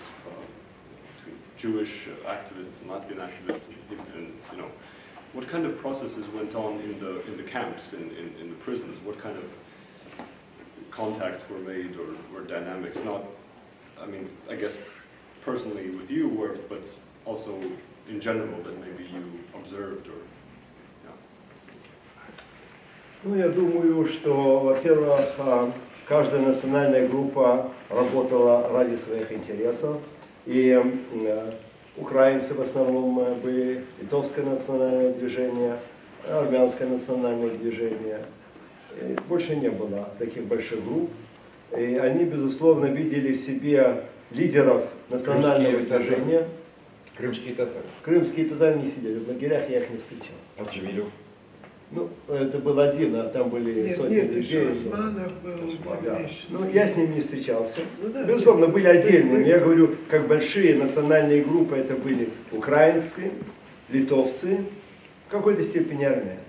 Jewish activists and Latvian activists, and what kind of processes went on in the camps, in the prisons? What kind of contacts were made or dynamics, not, I mean, I guess personally with you, but also in general that maybe you observed or, yeah. Ну, я думаю, что, во-первых, каждая национальная группа работала ради своих интересов, и украинцы в основном были, литовское национальное движение, армянское национальное движение. И больше не было таких больших групп. И они, безусловно, видели в себе лидеров национального движения. Крымские татары. Крымские татары не сидели, в лагерях я их не встречал. А Джемилев? Ну, это был один, а там были сотни людей. Да. Ну, я с ними не встречался. Ну, да, безусловно, были отдельными. Я говорю, как большие национальные группы, это были украинцы, литовцы, в какой-то степени армяне.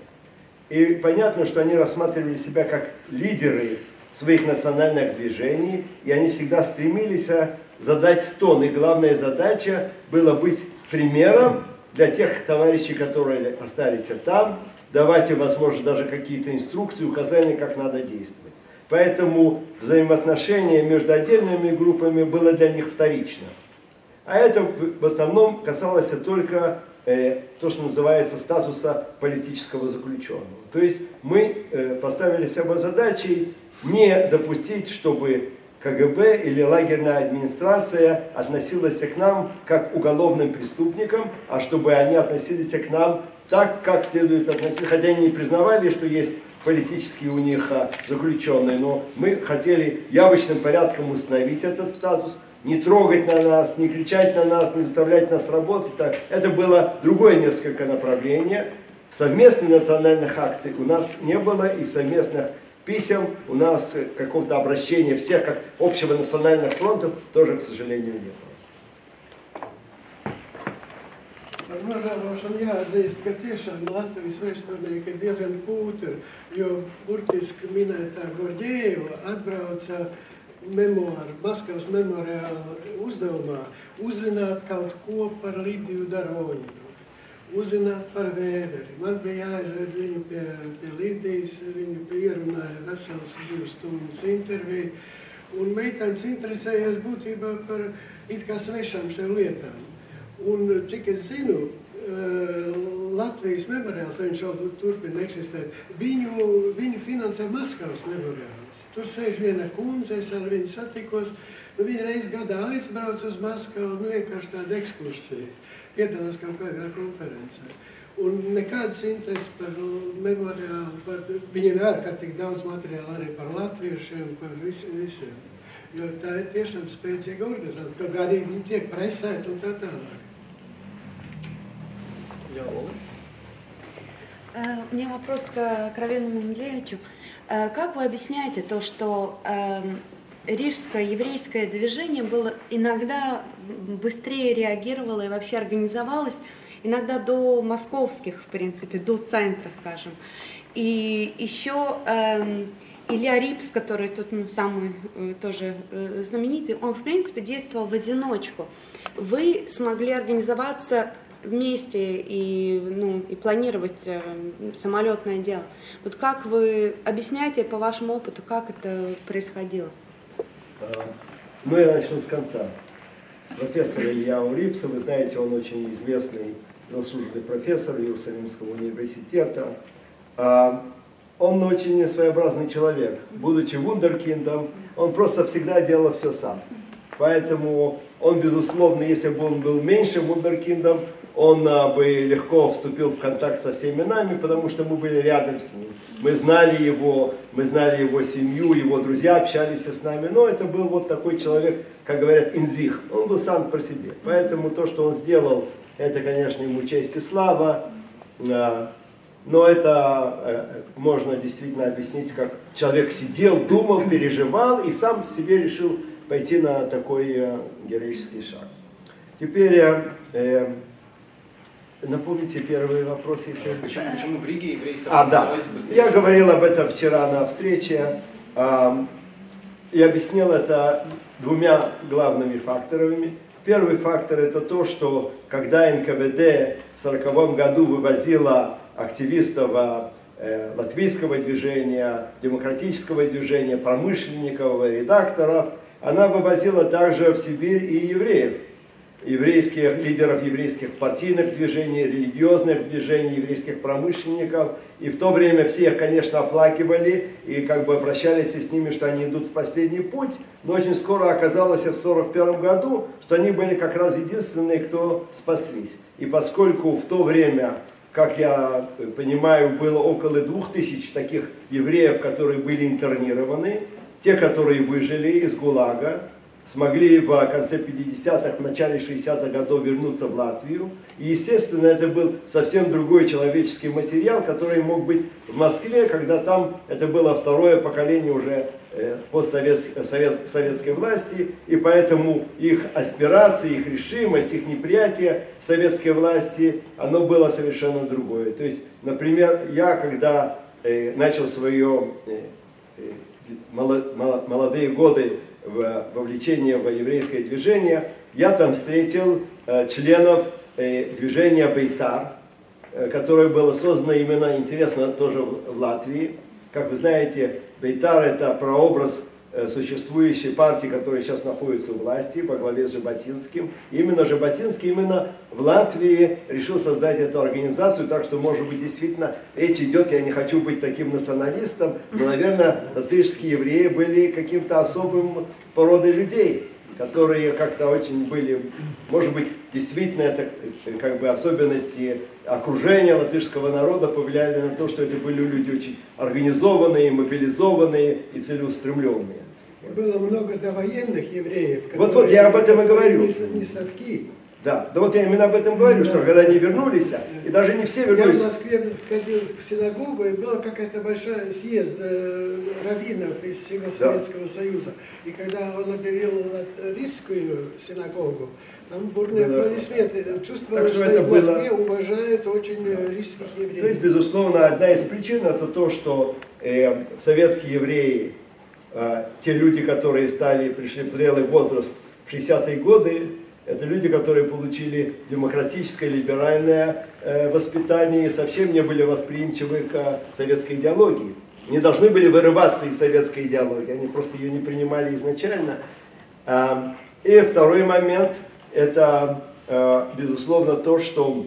И понятно, что они рассматривали себя как лидеры своих национальных движений, и они всегда стремились задать тон. И главная задача была быть примером для тех товарищей, которые остались там, давать им, возможно, даже какие-то инструкции, указания, как надо действовать. Поэтому взаимоотношения между отдельными группами было для них вторично. А это в основном касалось только то, что называется статуса политического заключенного. То есть мы поставили себе задачей не допустить, чтобы КГБ или лагерная администрация относилась к нам как к уголовным преступникам, а чтобы они относились к нам так, как следует относиться, хотя они не признавали, что есть политические у них заключенные, но мы хотели явочным порядком установить этот статус, не трогать на нас, не кричать на нас, не заставлять нас работать. Так. Это было другое несколько направление. Совместных национальных акций у нас не было, и совместных писем у нас какого-то обращения всех как общего национальных фронтов тоже, к сожалению, не было. Ar nožēlošanu jāatzīst, ka tiešām Latvijas vēsturnieki ir diezgan kūtri, jo burtiski minētā Gorģieva atbrauca Maskavas memoriāla uzdevumā uzzināt kaut ko par Lidiju Daroņinu, uzzināt par Vēderi. Man bija jāaizved viņu pie Lidijas, viņu ierunāja veselas 2 stundas interviju, un meitenes interesējās būtībā par it kā svešām sev lietām. Un, cik es zinu, Latvijas memoriāls, viņš jau turpina eksistēt, viņu finansē Maskavas memoriāls. Tur sēž viena kundze, es ar viņu satikos, viņa reiz gadā aizbrauc uz Maskavu, vienkārši tāda ekskursija, piedalās kaut kādā konferencē. Un nekādas intereses par memoriālu, viņiem ir ārkārtīgi daudz materiāla arī par latviešiem, par visiem. Jo tā ir tiešām spēcīga organizācija, kaut arī viņi tiek presēti un tā tālāk. У меня вопрос к Равену Менделеевичу. Как вы объясняете то, что рижское еврейское движение было иногда быстрее реагировало и вообще организовалось, иногда до московских, в принципе, до центра, скажем. И еще Илья Рипс, который тут самый тоже знаменитый, он, в принципе, действовал в одиночку. Вы смогли организоваться вместе и планировать самолетное дело. Вот как вы объясняете по вашему опыту, как это происходило? Ну, я начну с конца. С профессора Илья Рипса, вы знаете, он очень известный заслуженный профессор Иерусалимского университета. Он очень своеобразный человек. Будучи вундеркиндом, он просто всегда делал все сам. Поэтому он, безусловно, если бы он был меньшим вундеркиндом, он бы легко вступил в контакт со всеми нами, потому что мы были рядом с ним. Мы знали его семью, его друзья общались с нами. Но это был вот такой человек, как говорят, инзих. Он был сам по себе. Поэтому то, что он сделал, это, конечно, ему честь и слава. Но это можно действительно объяснить, как человек сидел, думал, переживал и сам себе решил пойти на такой героический шаг. Теперь напомните первый вопрос, если... Почему в Риге евреи да. Я говорил об этом вчера на встрече и объяснил это 2 главными факторами. Первый фактор это то, что когда НКВД в 1940 году вывозила активистов латвийского движения, демократического движения, промышленников, редакторов. Она вывозила также в Сибирь и евреев, еврейских лидеров еврейских партийных движений, религиозных движений, еврейских промышленников. И в то время все их, конечно, оплакивали и как бы обращались с ними, что они идут в последний путь. Но очень скоро оказалось в 1941 году, что они были как раз единственные, кто спаслись. И поскольку в то время, как я понимаю, было около 2000 таких евреев, которые были интернированы, те, которые выжили из ГУЛАГа, смогли в конце 50-х, в начале 60-х годов вернуться в Латвию. И, естественно, это был совсем другой человеческий материал, который мог быть в Москве, когда там это было второе поколение уже постсоветской власти, и поэтому их аспирации, их решимость, их неприятие советской власти, оно было совершенно другое. То есть, например, я, когда начал свое молодые годы вовлечение в еврейское движение, я там встретил членов движения Бейтар, которое было создано именно, интересно, тоже в Латвии. Как вы знаете, Бейтар — это прообраз существующей партии, которая сейчас находится у власти, во главе с Жаботинским. Именно Жаботинский именно в Латвии решил создать эту организацию, так что, может быть, действительно речь идет, я не хочу быть таким националистом, но, наверное, латышские евреи были каким-то особым породой людей, которые как-то очень были, может быть, действительно это как бы особенности окружения латышского народа повлияли на то, что это были люди очень организованные, мобилизованные и целеустремленные. Было много довоенных евреев. Вот я об этом и говорю. Не совки. Да, вот я именно об этом говорю, что когда они вернулись, и даже не все вернулись. Я в Москве сходил в синагогу, и была какая-то большая съезд раввинов из всего Советского Союза. И когда он объявил латвийскую синагогу, там бурные аплодисменты. Чувствовалось, что и в Москве уважают очень рижских евреев. То есть, безусловно, одна из причин это то, что советские евреи, те люди, которые пришли в зрелый возраст в 60-е годы, это люди, которые получили демократическое, либеральное воспитание и совсем не были восприимчивы к советской идеологии. Они должны были вырываться из советской идеологии, они просто ее не принимали изначально. И второй момент, это, безусловно, то, что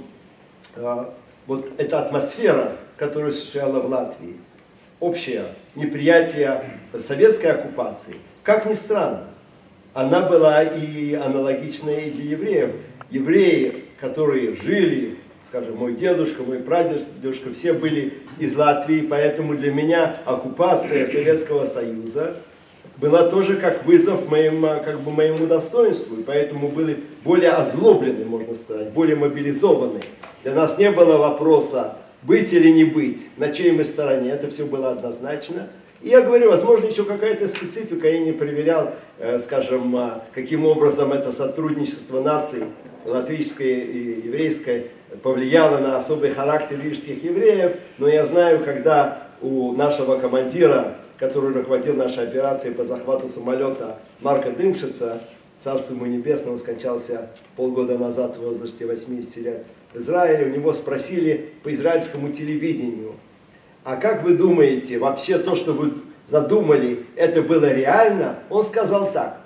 вот эта атмосфера, которая существовала в Латвии, общее неприятие советской оккупации, как ни странно, она была и аналогичная и для евреев. Евреи, которые жили, скажем, мой дедушка, мой прадедушка, все были из Латвии, поэтому для меня оккупация Советского Союза была тоже как вызов моему достоинству, и поэтому были более озлоблены, можно сказать, более мобилизованы. Для нас не было вопроса, быть или не быть, на чьей мы стороне, это все было однозначно. И я говорю, возможно, еще какая-то специфика, я не проверял, скажем, каким образом это сотрудничество наций, латвийской и еврейской, повлияло на особый характер рижских евреев, но я знаю, когда у нашего командира, который руководил нашей операцией по захвату самолета, Марка Дымшица, царство ему небесное, он скончался полгода назад в возрасте 80 лет в Израиле, у него спросили по израильскому телевидению, а как вы думаете, вообще то, что вы задумали, это было реально? Он сказал так.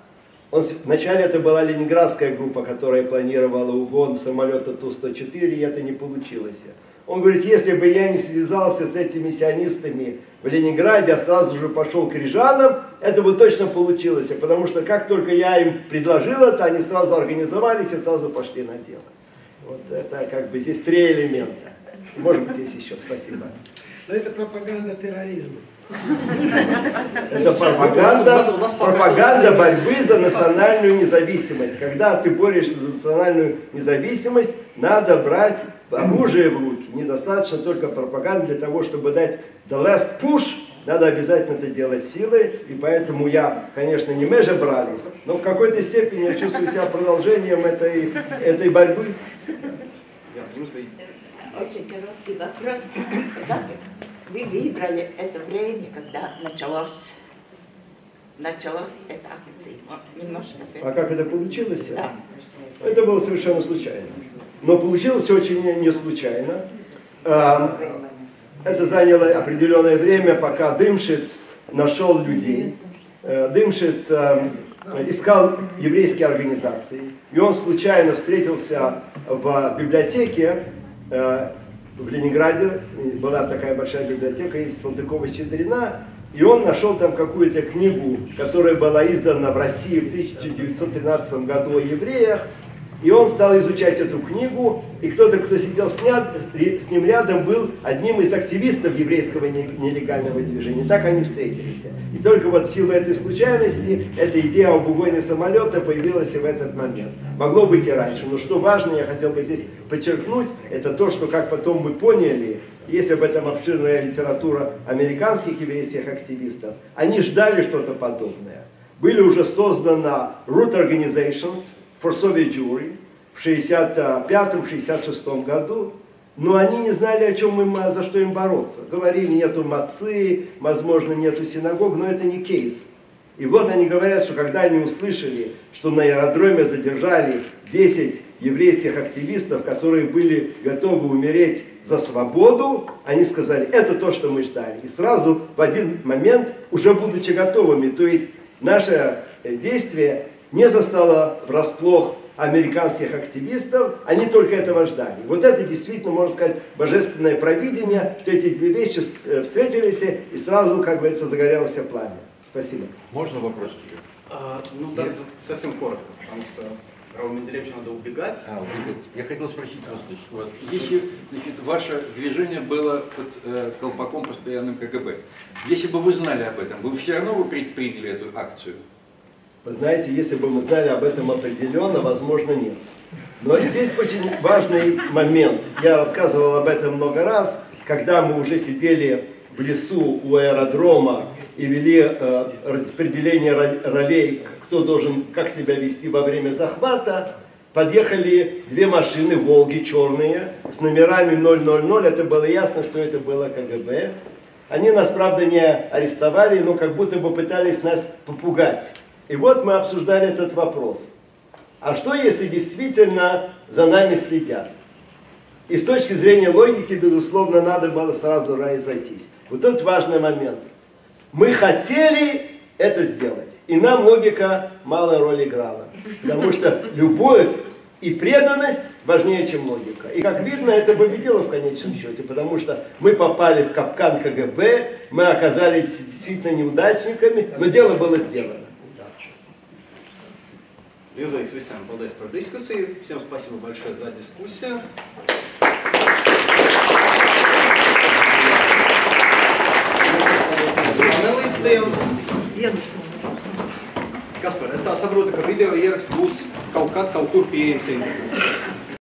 Вначале это была ленинградская группа, которая планировала угон самолета Ту-104, и это не получилось. Он говорит, если бы я не связался с этими сионистами в Ленинграде, а сразу же пошел к рижанам, это бы точно получилось. Потому что как только я им предложил это, они сразу организовались и сразу пошли на дело. Вот это как бы здесь три элемента. Может быть, есть еще. Спасибо. Но это пропаганда терроризма. Это пропаганда борьбы за национальную независимость. Когда ты борешься за национальную независимость, надо брать оружие в руки. Недостаточно только пропаганды для того, чтобы дать the last push. Надо обязательно это делать силой. И поэтому я, конечно, не меже брались, но в какой-то степени я чувствую себя продолжением этой борьбы. Очень короткий вопрос. Как вы выбрали это время, когда началась эта акция? Немножко. А как это получилось? Да. Это было совершенно случайно. Но получилось очень не случайно. Это заняло определенное время, пока Дымшиц нашел людей. Дымшиц искал еврейские организации. И он случайно встретился в библиотеке в Ленинграде. Была такая большая библиотека, есть Салтыкова-Щедрина. И он нашел там какую-то книгу, которая была издана в России в 1913 году о евреях. И он стал изучать эту книгу, и кто-то, кто сидел с ним рядом, был одним из активистов еврейского нелегального движения. Так они встретились. И только вот в силу этой случайности эта идея об угоне самолета появилась и в этот момент. Могло быть и раньше. Но что важно, я хотел бы здесь подчеркнуть, это то, что, как потом мы поняли, есть об этом обширная литература американских еврейских активистов, они ждали что-то подобное. Были уже созданы root organizations for Soviet Jewry в 1965-1966 году, но они не знали, о чем им, за что им бороться. Говорили, нету мацы, возможно, нету синагог, но это не кейс. И вот они говорят, что когда они услышали, что на аэродроме задержали 10 еврейских активистов, которые были готовы умереть за свободу, они сказали, это то, что мы ждали. И сразу в один момент, уже будучи готовыми, то есть наше действие не застало врасплох американских активистов, они только этого ждали. Вот это действительно, можно сказать, божественное провидение, что эти две вещи встретились, и сразу, как говорится, загорелось пламя. Спасибо. Можно вопрос? Ну да, совсем коротко, потому что Раву Менделеевичу надо убегать. Убегать. Я хотел спросить вас, если, значит, ваше движение было под колпаком постоянным КГБ, если бы вы знали об этом, вы все равно бы предприняли эту акцию? Вы знаете, если бы мы знали об этом определенно, возможно, нет. Но здесь очень важный момент. Я рассказывал об этом много раз, когда мы уже сидели в лесу у аэродрома и вели распределение ролей, кто должен как себя вести во время захвата. Подъехали две машины «Волги» черные с номерами 000. Это было ясно, что это было КГБ. Они нас, правда, не арестовали, но как будто бы пытались нас попугать. И вот мы обсуждали этот вопрос. А что, если действительно за нами следят? И с точки зрения логики, безусловно, надо было сразу разойтись. Вот тут важный момент. Мы хотели это сделать, и нам логика малой роли играла. Потому что любовь и преданность важнее, чем логика. И как видно, это победило в конечном счете, потому что мы попали в капкан КГБ, мы оказались действительно неудачниками, но дело было сделано. Lielais visiem paldies par diskusiju. Всем спасибо большое за дискуссию. Panelistiem. Kaspar, es tā saprotu, ka video ieraksts būs kaut kad, kaut kur pieejams internetā.